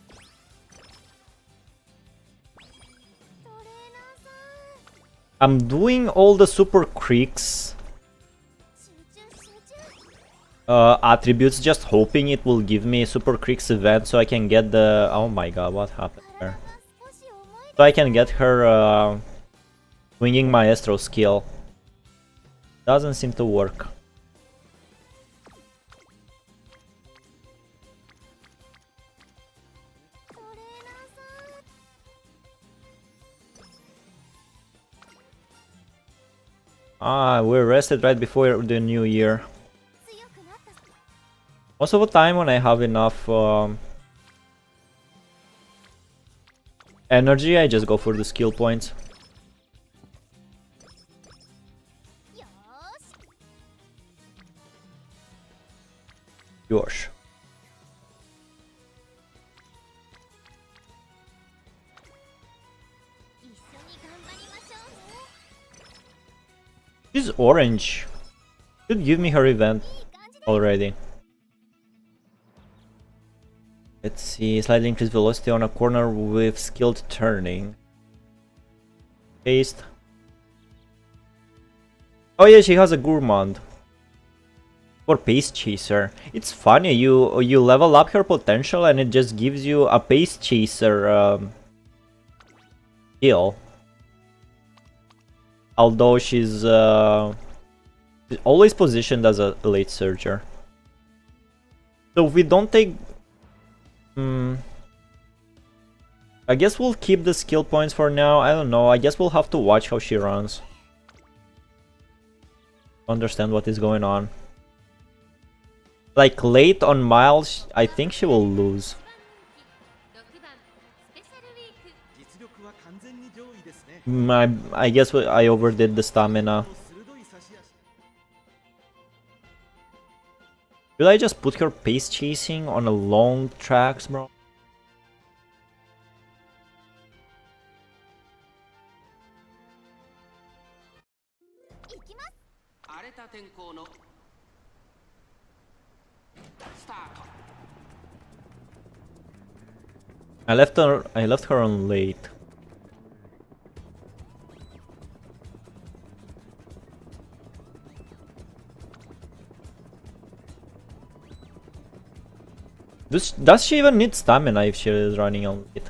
トレーナーさん I'm doing all the super creeks 集中集中 attributes, just hoping it will give me super creeks event so I can get the... Oh my god, what happened 体 there? が少し重い So I can get her swinging maestro skill. Doesn't seem to work. トレーナーさん Ah, we rested right before the new year. 強くなった Most of the time when I have enough energy, I just go for the skill points. よーし Yosh. 一緒に頑張りましょうね She's orange. Should give me her event いい感じで already. Let's see, slightly increase velocity on a corner with skilled turning. Paste. Oh yeah, she has a gourmand. Or pace chaser. It's funny, you level up her potential and it just gives you a pace chaser skill. Although she's always positioned as a late surger. So if we don't take... I guess we'll keep the skill points for now. I don't know. I guess we'll have to watch how she runs. Understand what is going on. Like late on miles, I think she will lose. 6番スペシャルウィーク 実力は完全に上位ですね。 I guess I overdid the stamina. 鋭い差し足。 Should I just put her pace chasing on a long tracks, bro? 行きます 荒れた天候のスタート I left her on late. Does she even need stamina if she is running on late?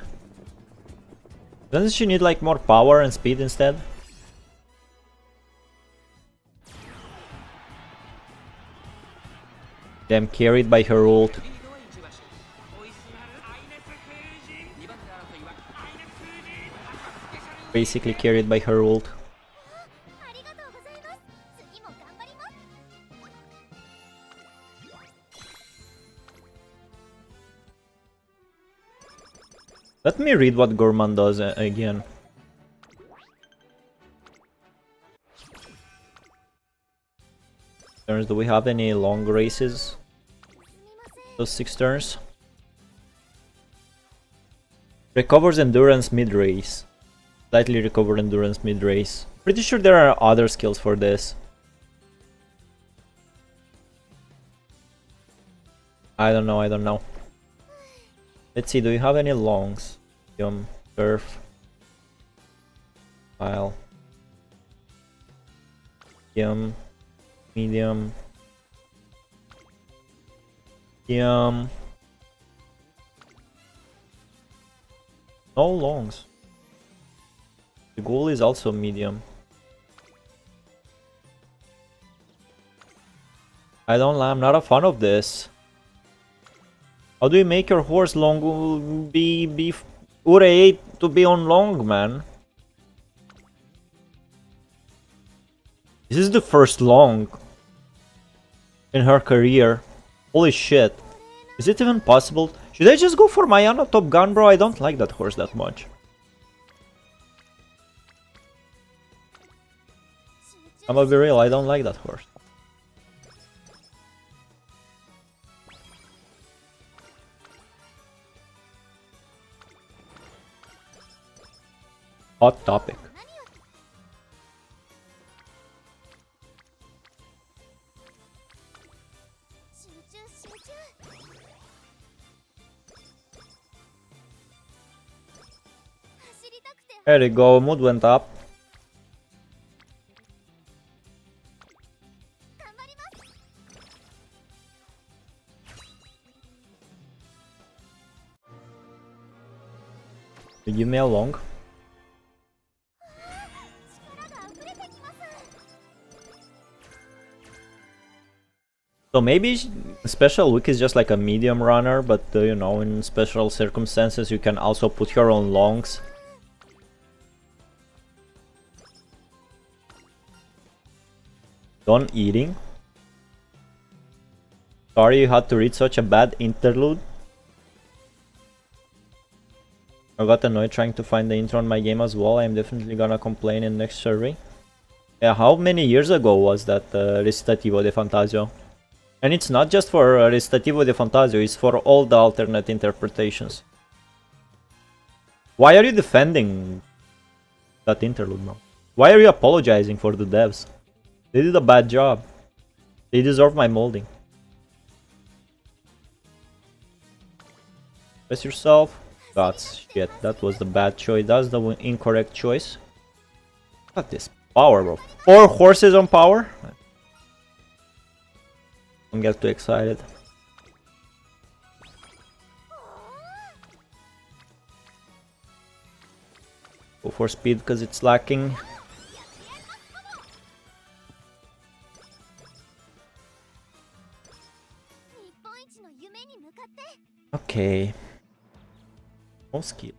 Doesn't she need like more power and speed instead? Damn, carried by her ult. リードは1馬身追いすがるアイネス風神2番手争いはアイネス風神スペシャル Basically carried by her ult. ありがとうございます次も頑張ります Let me read what Gorman does again. turns. Do we have any long races? Those 6 turns. Recovers endurance mid-race. Slightly recovered endurance mid-race. Pretty sure there are other skills for this. I don't know. Let's see, do you have any longs? Surf. Pile. Medium. No longs. The goal is also medium. I'm not a fan of this. How do you make your horse long be Ure 8 to be on long, man? This is the first long in her career. Holy shit. Is it even possible? Should I just go for Mayana Top Gun, bro? I don't like that horse that much. I'm gonna be real, I don't like that horse. Hot topic. There you go, mood went up. Give me a long. So maybe special week is just like a medium runner, but you know, in special circumstances you can also put your own longs. Done eating. Sorry you had to read such a bad interlude. I got annoyed trying to find the intro on my game as well. I'm definitely gonna complain in next survey. Yeah, how many years ago was that Recitativo de Fantasio? And it's not just for Recitativo de Fantasio, it's for all the alternate interpretations. Why are you defending that interlude now? Why are you apologizing for the devs? They did a bad job. They deserve my molding. Press yourself. That's shit. That was the bad choice. That's the incorrect choice. Look at this power, bro. 4 horses on power? Don't get too excited. Go for speed because it's lacking. Okay. No skill.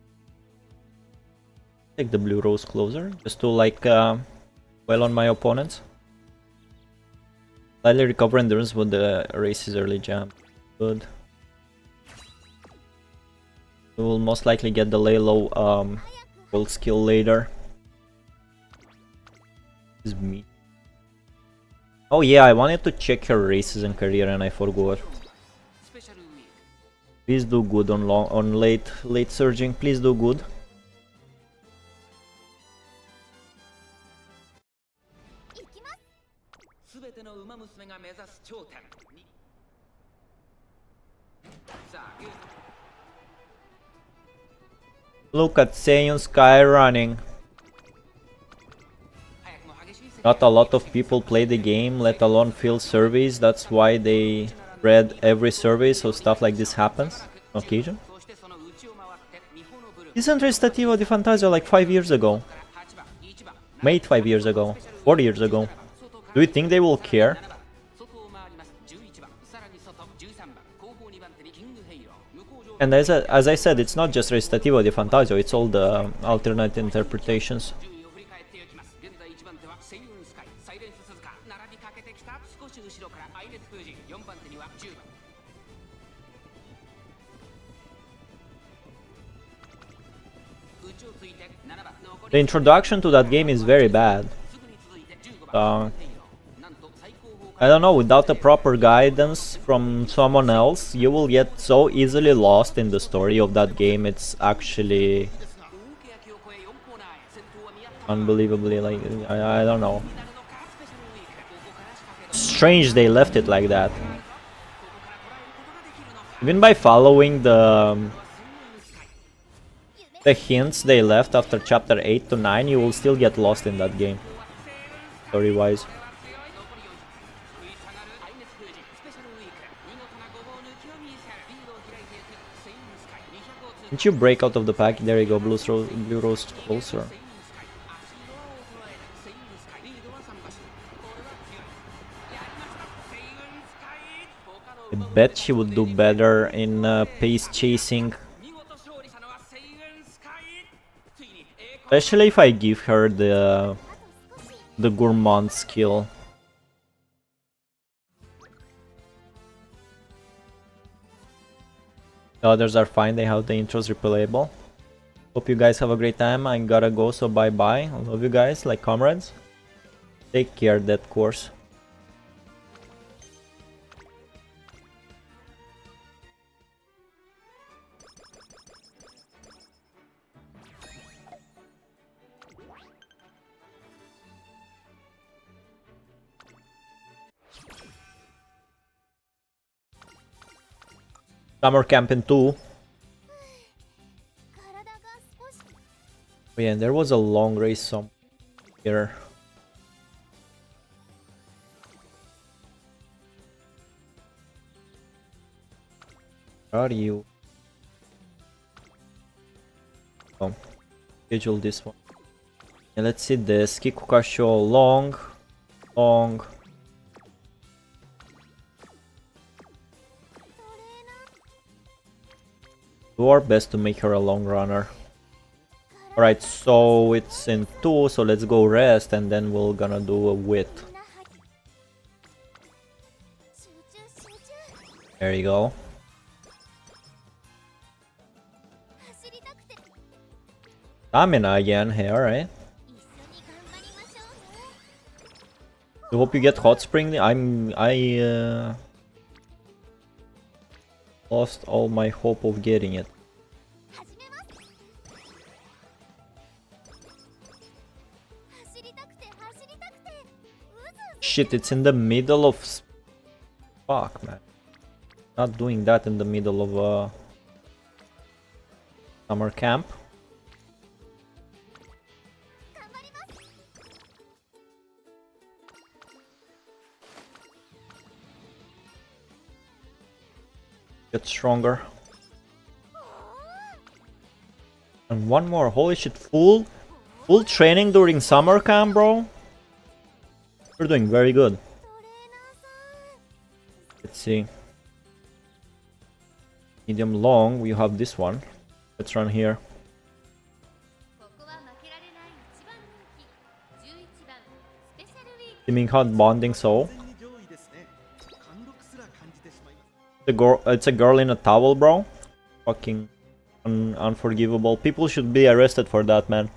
Take the blue rose closer, just to like well on my opponents. Slightly recover endurance with the race's early jump. Good. We will most likely get the lay low gold skill later. This is me. Oh yeah, I wanted to check your races and career and I forgot. Please do good on late surging. Please do good. Look at Seiyon Sky running. Not a lot of people play the game, let alone fill surveys. That's why they read every survey, so stuff like this happens on occasion. Isn't Recitativo di Fantasio like 5 years ago? Made 5 years ago, 4 years ago. Do you think they will care? And as I said, it's not just Recitativo di Fantasio, it's all the alternate interpretations. The introduction to that game is very bad. I don't know, without the proper guidance from someone else, you will get so easily lost in the story of that game. It's actually unbelievably, like, I don't know. Strange they left it like that. Even by following the hints they left after chapter 8 to 9, you will still get lost in that game, story-wise. Didn't you break out of the pack? There you go, blue rose closer. I bet she would do better in pace chasing. Especially if I give her the gourmand skill. The others are fine, they have the intros replayable. Hope you guys have a great time. I gotta go, so bye bye. I love you guys like comrades. Take care, that course. Summer camp in 2. Oh yeah, and there was a long race somewhere here. Where are you? Oh, schedule this one. And let's see this. Kikukasho long. Do our best to make her a long runner. Alright, so it's in 2, so let's go rest and then we're gonna do a wit. There you go. Stamina again, hey, alright. I hope you get hot spring. I lost all my hope of getting it. Shit, it's in the middle of... Fuck, man. Not doing that in the middle of summer camp. Get stronger. And one more. Holy shit, full training during summer camp, bro. You're doing very good. Let's see. Medium long, we have this one. Let's run here. Teaming hot bonding, so. It's a girl in a towel, bro. Fucking unforgivable. People should be arrested for that, man.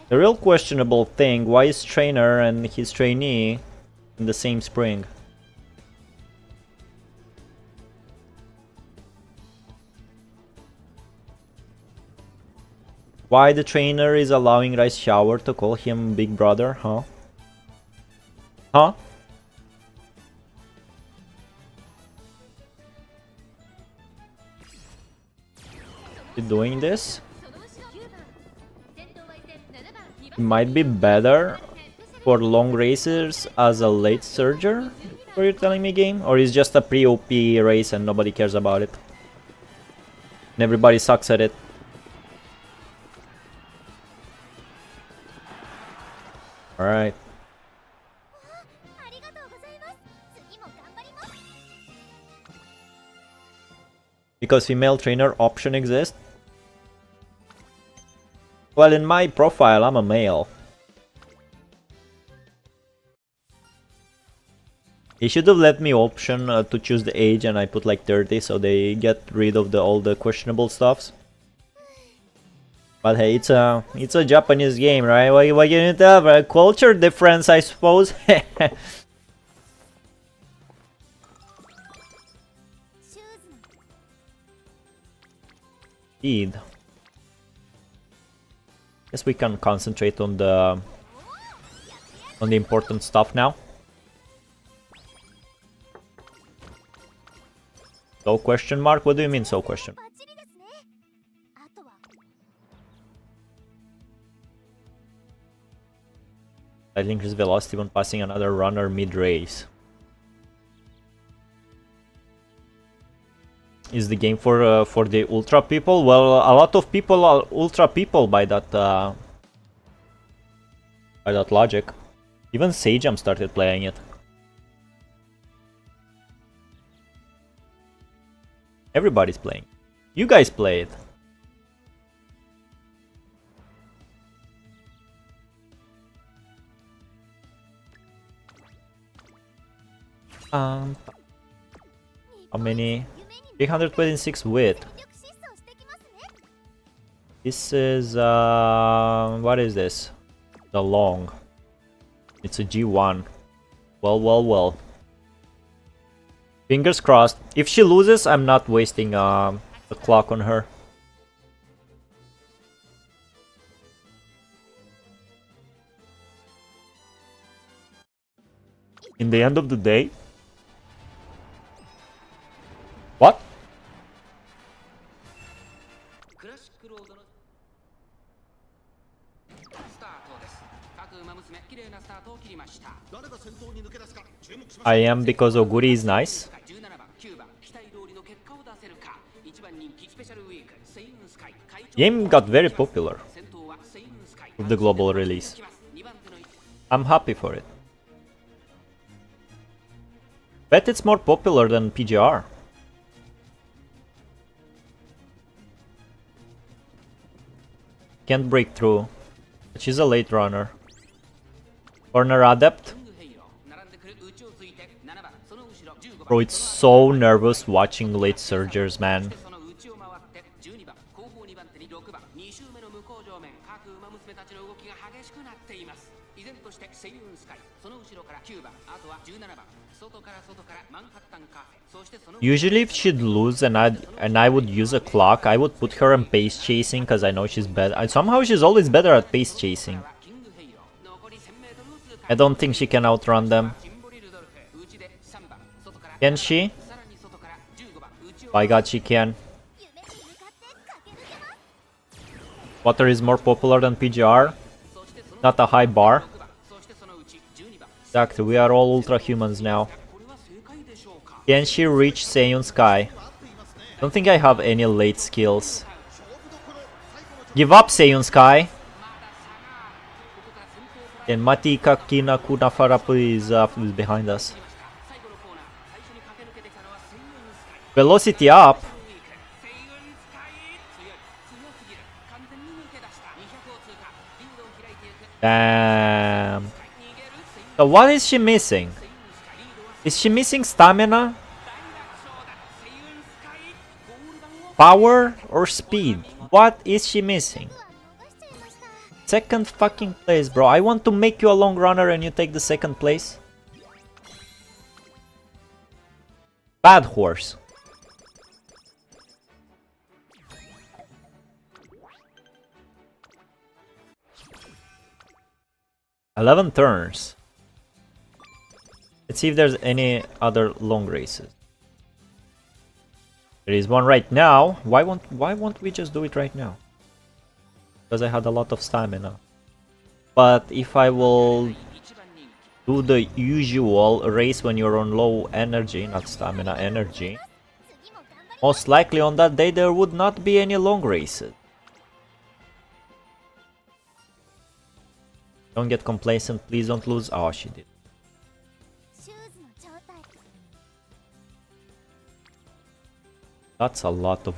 The real questionable thing, why is trainer and his trainee in the same spring? Why the trainer is allowing Rice Shower to call him Big Brother, huh? Huh? You doing this? It might be better for long races as a late surger, what you're telling me, game? Or is just a pre-OP race and nobody cares about it? And everybody sucks at it. Alright. Because female trainer option exists? Well, in my profile, I'm a male. He should have let me option to choose the age, and I put like 30, so they get rid of all the questionable stuffs. But hey, it's a Japanese game, right? What you need to have a culture difference, I suppose. シューズの Indeed. Guess we can concentrate on the important stuff now. So question mark? What do you mean so question? バッチリですね。あとは Slightly increase velocity when passing another runner mid-race. Is the game for the ultra people? Well, a lot of people are ultra people by that logic. Even Sagem started playing it. Everybody's playing. You guys play it. How many? 326 width. 全力疾走してきますね。 This is what is this? The long. It's a G1. Well. Fingers crossed. If she loses, I'm not wasting the clock on her. In the end of the day. What? クラシックロードのスタートです。各馬娘、綺麗なスタートを切りました。誰が先頭に抜け出すか注目します。 I am because Oguri is nice. 17番、9番、期待通りの結果を出せるか。1番人気スペシャルウィーク、セイウンスカイ。 Game got very popular 先頭はセイウンスカイ。 with the global release. 2番手の I'm happy for it. Bet it's more popular than PGR. Can't break through. But she's a late runner. Corner adept. キングヘイロー、並んでくる内をついて7番、その後ろ15番。 Bro, it's so nervous watching late surgers, man. その内を回って12番、後方2番手に6番、2周目の向こう上面、各馬娘たちの動きが激しくなっています。依然としてセイウンスカイ、その後ろから9番、あとは17番、外からマンハッタンカフェ、そしてその Usually if she'd lose and I would use a clock, I would put her in pace chasing because I know she's better. Somehow she's always better at pace chasing. キングヘイロー、残り 1000m を通過。 I don't think she can outrun them. ジンボリルドルフ、内で3番、外から Can she? さらに外から15番、内を By God, she can. 夢に向かって駆け抜けます。 Water is more popular than PGR. Not a high bar. 6番、そしてその内12番。 Exactly, we are all ultra humans now. これは正解でしょうか。 Can she reach Seiyun Sky? Don't think I have any late skills. Give up, Seiyun Sky. And Mati Kakina Kunafarapu is behind us. 最後のコーナー、最初に駆け抜けてきたのはセイウンスカイ。 Velocity up. セイウンスカイ、強すぎる。完全に抜け出した200を通過。リードを開いていく。 Damn. 逃げるセイウン So what is she missing? スカイ、リードは Is she missing stamina, 大楽勝だ。セイウンスカイ、ゴール板を power, or speed? What is she missing? 逃しちゃいました。 Second fucking place, bro. I want to make you a long runner and you take the second place. Bad horse. "11 turns. Let's see if there's any other long races. There is one right now. Why won't we just do it right now? Because I had a lot of stamina. But if I will 1番人気。 do the usual race when you're on low energy, not stamina, energy, 次も頑張り most likely on that day there would not be any long races. Don't get complacent, please don't lose. Oh, she did. シューズの状態。 That's a lot of...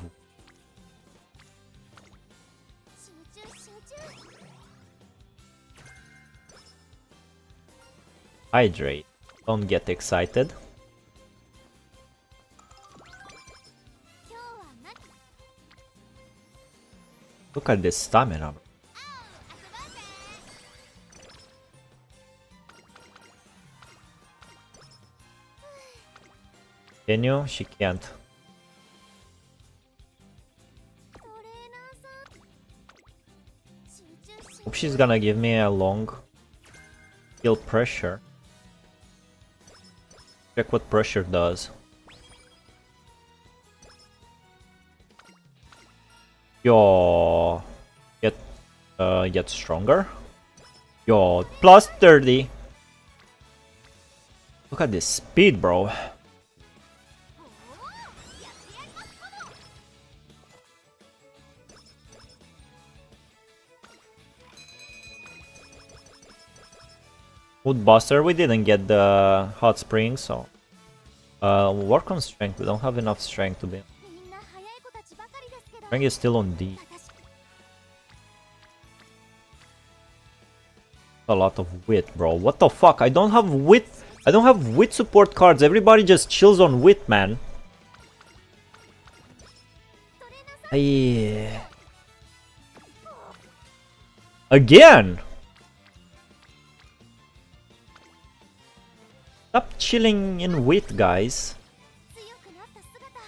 集中集中。 Hydrate. Don't get excited. 今日は何？ Look at this stamina. Can you? She can't. トレーナーさん集中し Hope she's gonna give me a long skill pressure. Check what pressure does. Yo, get stronger. Yo, plus 30. Look at this speed, bro. Woodbuster, we didn't get the hot spring, so work on strength. We don't have enough strength to be. みんな早い子たちばかりですけど Strength is still on D. 私 A lot of wit, bro. What the fuck? I don't have wit. I don't have wit support cards. Everybody just chills on wit, man. Yeah. Again. Stop chilling in wit, guys. 強くなった姿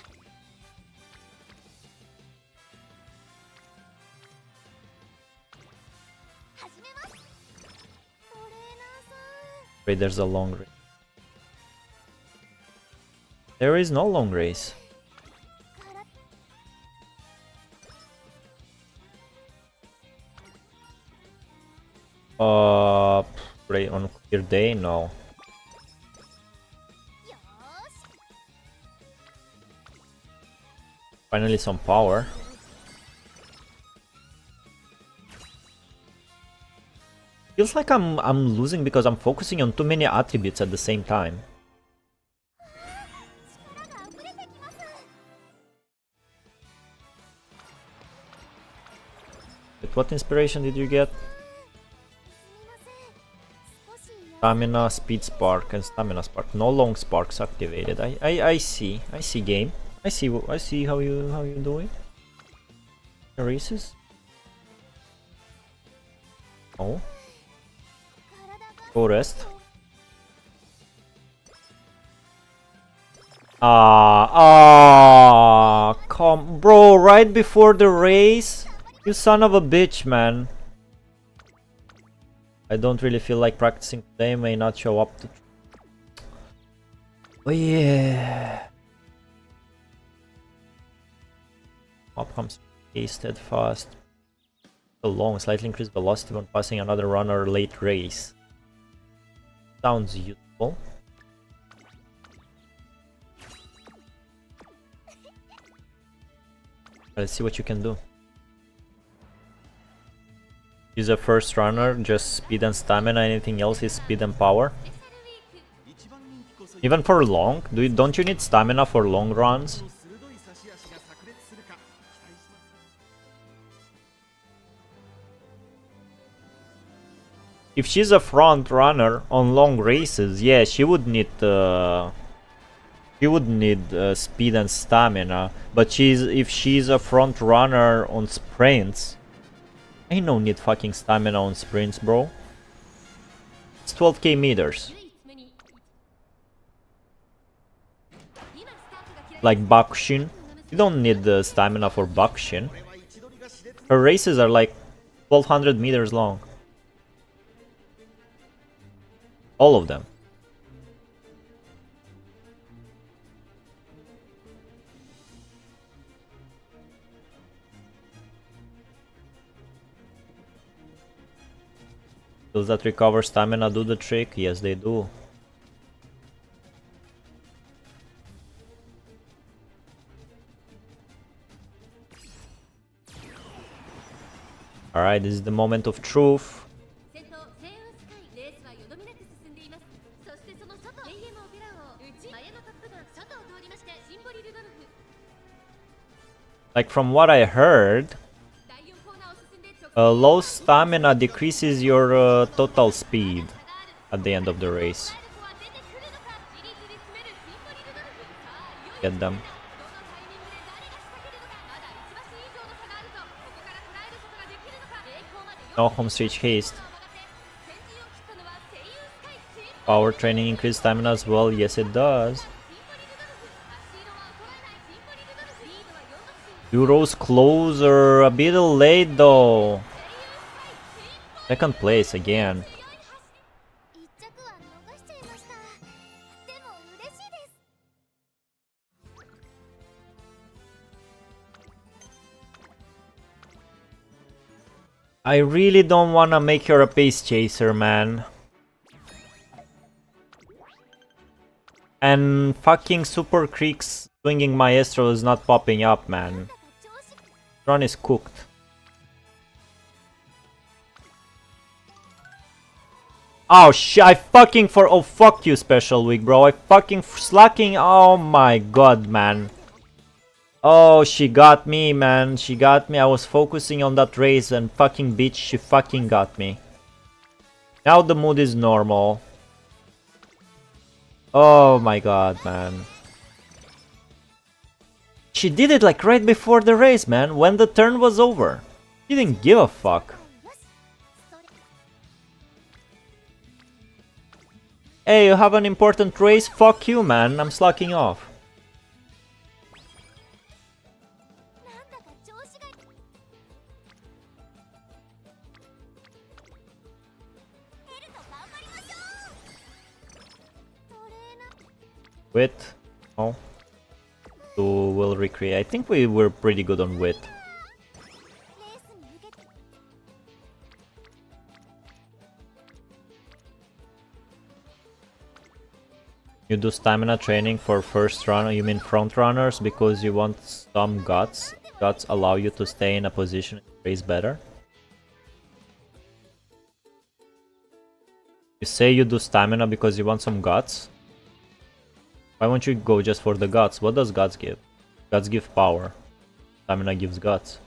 始めますトレーナーさん Wait, there's a long race. There is no long race. から Play on clear day? No. よーし Finally some power. Feels like I'm losing because I'm focusing on too many attributes at the same time. 力が溢れてきます But what inspiration did you get? すみません少しや Stamina, speed spark, and stamina spark. No long sparks activated. I see. I see game. I see how you doing. Races? Oh. 体が Go rest. Come, bro, right before the race? You son of a bitch, man. I don't really feel like practicing today, may not show up to... Oh yeah. Up comes a steadfast. So long, slightly increased velocity when passing another runner late race. Sounds useful. Let's see what you can do. Use a first runner, just speed and stamina, anything else is speed and power. 一番人気こそ Even for long? Don't you need stamina for long runs? 鋭い差し足が炸裂するか期待します If she's a front runner on long races, yeah, she would need speed and stamina. But if she's a front runner on sprints, ain't no need fucking stamina on sprints, bro. It's 12k meters. 唯一目に Like Bakushin. You don't need the stamina for Bakushin. Her races are like 1200 meters long. All of them. Does that recover stamina do the trick? Yes, they do. Alright, this is the moment of truth. 先頭セイウンスカイレースはよどみなく進んでいますそしてその外 AM オペラ王内マヤのトップガン外を通りましてシンボリルドルフ Like from what I heard, 第4コーナーを進んで直 low stamina decreases your total speed at the end of the race. 線は出てくるのかじりじり詰めるシンボリルドルフさあいよいよ Get them. どのタイミングで誰が仕掛けるのかまだ1馬身以上の差があるぞここから捉えること No home stretch haste. Power training increase stamina as well. Yes, it does. Euro's closer. A bit late though. Second place again. 一着は逃しちゃいました。でも嬉しいです。 I really don't wanna make her a pace chaser, man. And fucking Super Creek's swinging Maestro is not popping up, man. Run is cooked. Oh I fucking oh fuck you, Special Week, bro. I fucking slacking. Oh my god, man. Oh, she got me, man. She got me. I was focusing on that race and fucking bitch, she fucking got me. Now the mood is normal. Oh my god, man. She did it like right before the race, man, when the turn was over. She didn't give a fuck. Hey, you have an important race? Fuck you, man. I'm slacking off. Wit. Oh. So we'll recreate. I think we were pretty good on wit. You do stamina training for first runner, you mean front runners, because you want some guts. Guts allow you to stay in a position and race better. You say you do stamina because you want some guts? Why won't you go just for the guts? What does guts give? Guts give power. Stamina gives guts.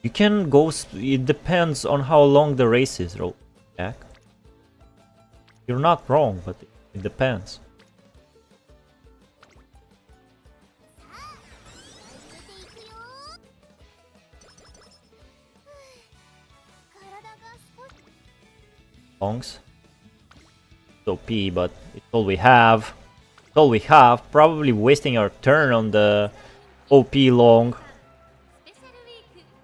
You can go... It depends on how long the race is, Jack. You're not wrong, but it depends. Longs. It's OP, but it's all we have. It's all we have. Probably wasting our turn on the OP long.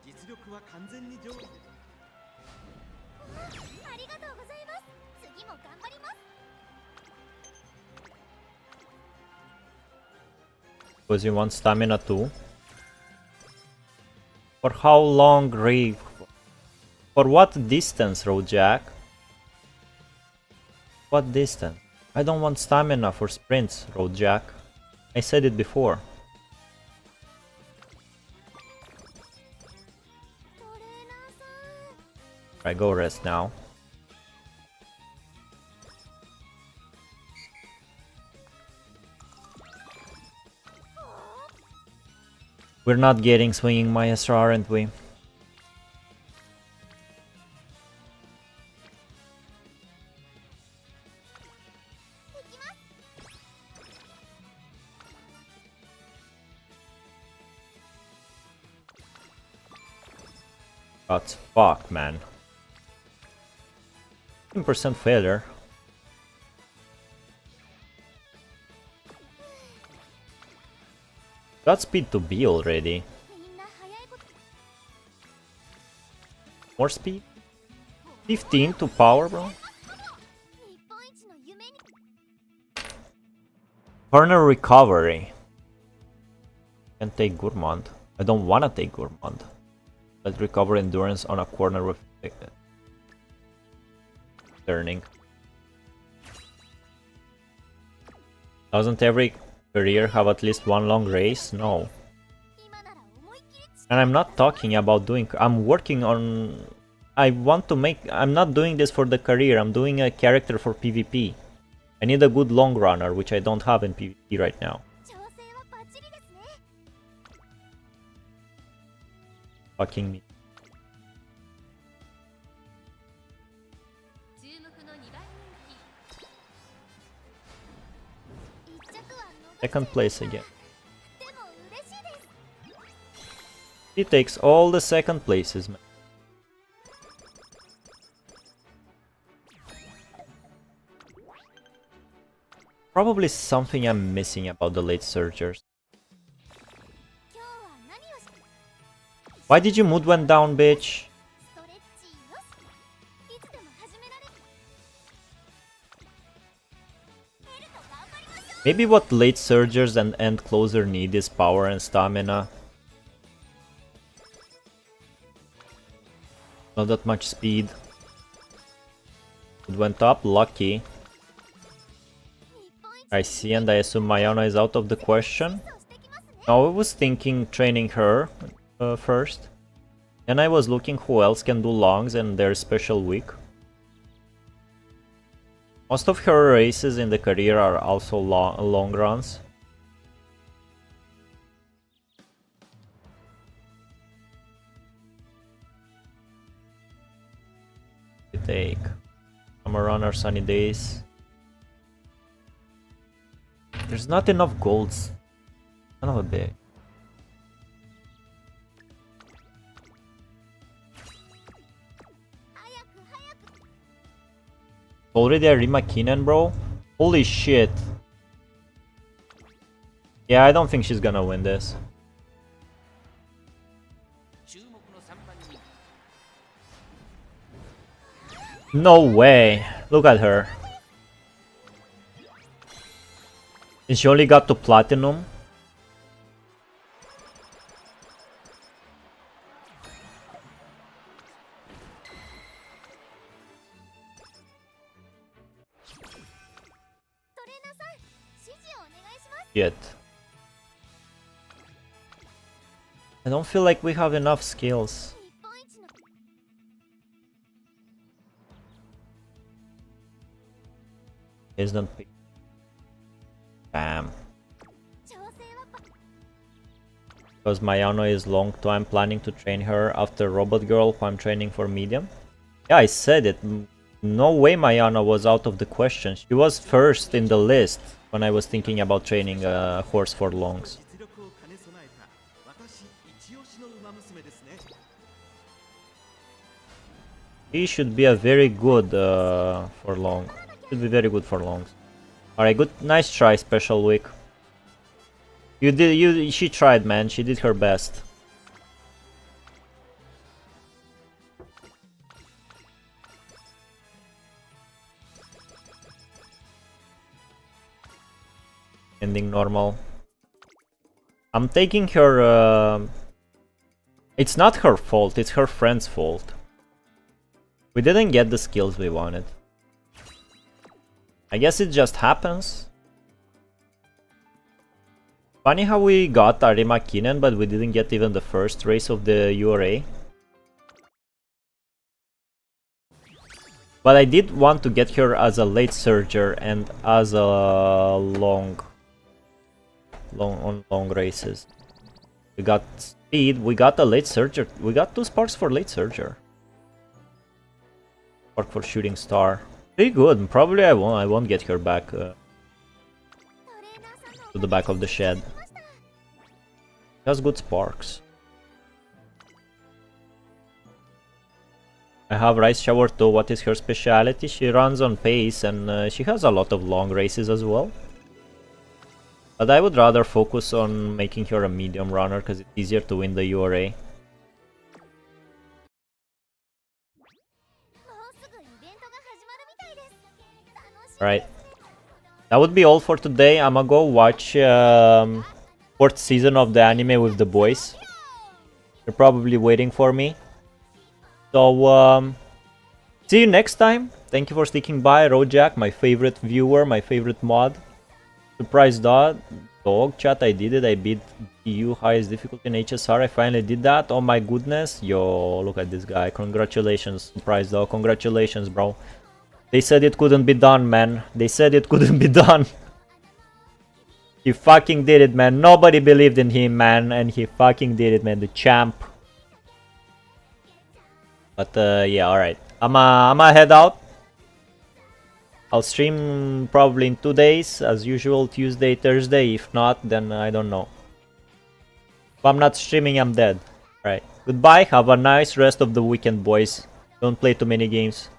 実力は完全に上位です。ありがとうございます。次も頑張ります。 Because you want stamina too. For how long, Ray? For what distance, Jack? What distance? I don't want stamina for sprints, Jack. I said it before. I go rest now. We're not getting swinging Maestro, aren't we? That's fuck, man. 10% failure. Got speed to be already. More speed? 15 to power, bro. Corner recovery. Can take Gourmand. I don't wanna take Gourmand. Let's recover endurance on a corner with turning. Doesn't every career have at least one long race? No. And I'm not talking about doing... I'm working on... I want to make... I'm not doing this for the career. I'm doing a character for PvP. I need a good long runner, which I don't have in PvP right now. Fucking me. Second place again. He takes all the second places, man. Probably something I'm missing about the late surgers. Why did your mood went down, bitch? Maybe what late surgers and end closer need is power and stamina. Not that much speed. It went up, lucky. I see, and I assume Mayana is out of the question. No, I was thinking training her first. And I was looking who else can do longs and their special week. Most of her races in the career are also long runs. We take Summer Runner, Sunny Days. There's not enough golds. Son of a bitch. Already a Rima Keenan, bro? Holy shit. Yeah, I don't think she's gonna win this. No way. Look at her. And she only got to Platinum. Yet. I don't feel like we have enough skills. Isn't pick. Bam. Because Mayano is long too, I'm planning to train her after Robot Girl who I'm training for medium. Yeah, I said it. No way Mayano was out of the question. She was first in the list when I was thinking about training a horse for longs. He should be a very good for long. Should be very good for longs. Alright, good, nice try, special week. She tried, man. She did her best. Ending normal. I'm taking her. It's not her fault. It's her friend's fault. We didn't get the skills we wanted. I guess it just happens. Funny how we got Arima Kinen, but we didn't get even the first race of the URA. But I did want to get her as a late surger and as a long races. We got speed, we got a late surger, we got 2 sparks for late surger. Spark for shooting star. Pretty good. Probably I won't get her back to the back of the shed. She has good sparks. I have Rice Shower too. What is her speciality? She runs on pace and she has a lot of long races as well. But I would rather focus on making her a medium runner because it's easier to win the URA. Alright. That would be all for today. I'ma go watch 4th season of the anime with the boys. They're probably waiting for me. So, see you next time. Thank you for sticking by. Rojack, my favorite viewer, my favorite mod. Surprise dog, chat, I did it. I beat EU highest difficulty in HSR. I finally did that. Oh my goodness. Yo, look at this guy. Congratulations, Surprise dog. Congratulations, bro. They said it couldn't be done, man. They said it couldn't be done. He fucking did it, man. Nobody believed in him, man. And he fucking did it, man. The champ. But, yeah, alright. I'ma head out. I'll stream probably in 2 days, as usual, Tuesday, Thursday. If not, then I don't know. If I'm not streaming, I'm dead. Alright, goodbye, have a nice rest of the weekend, boys. Don't play too many games.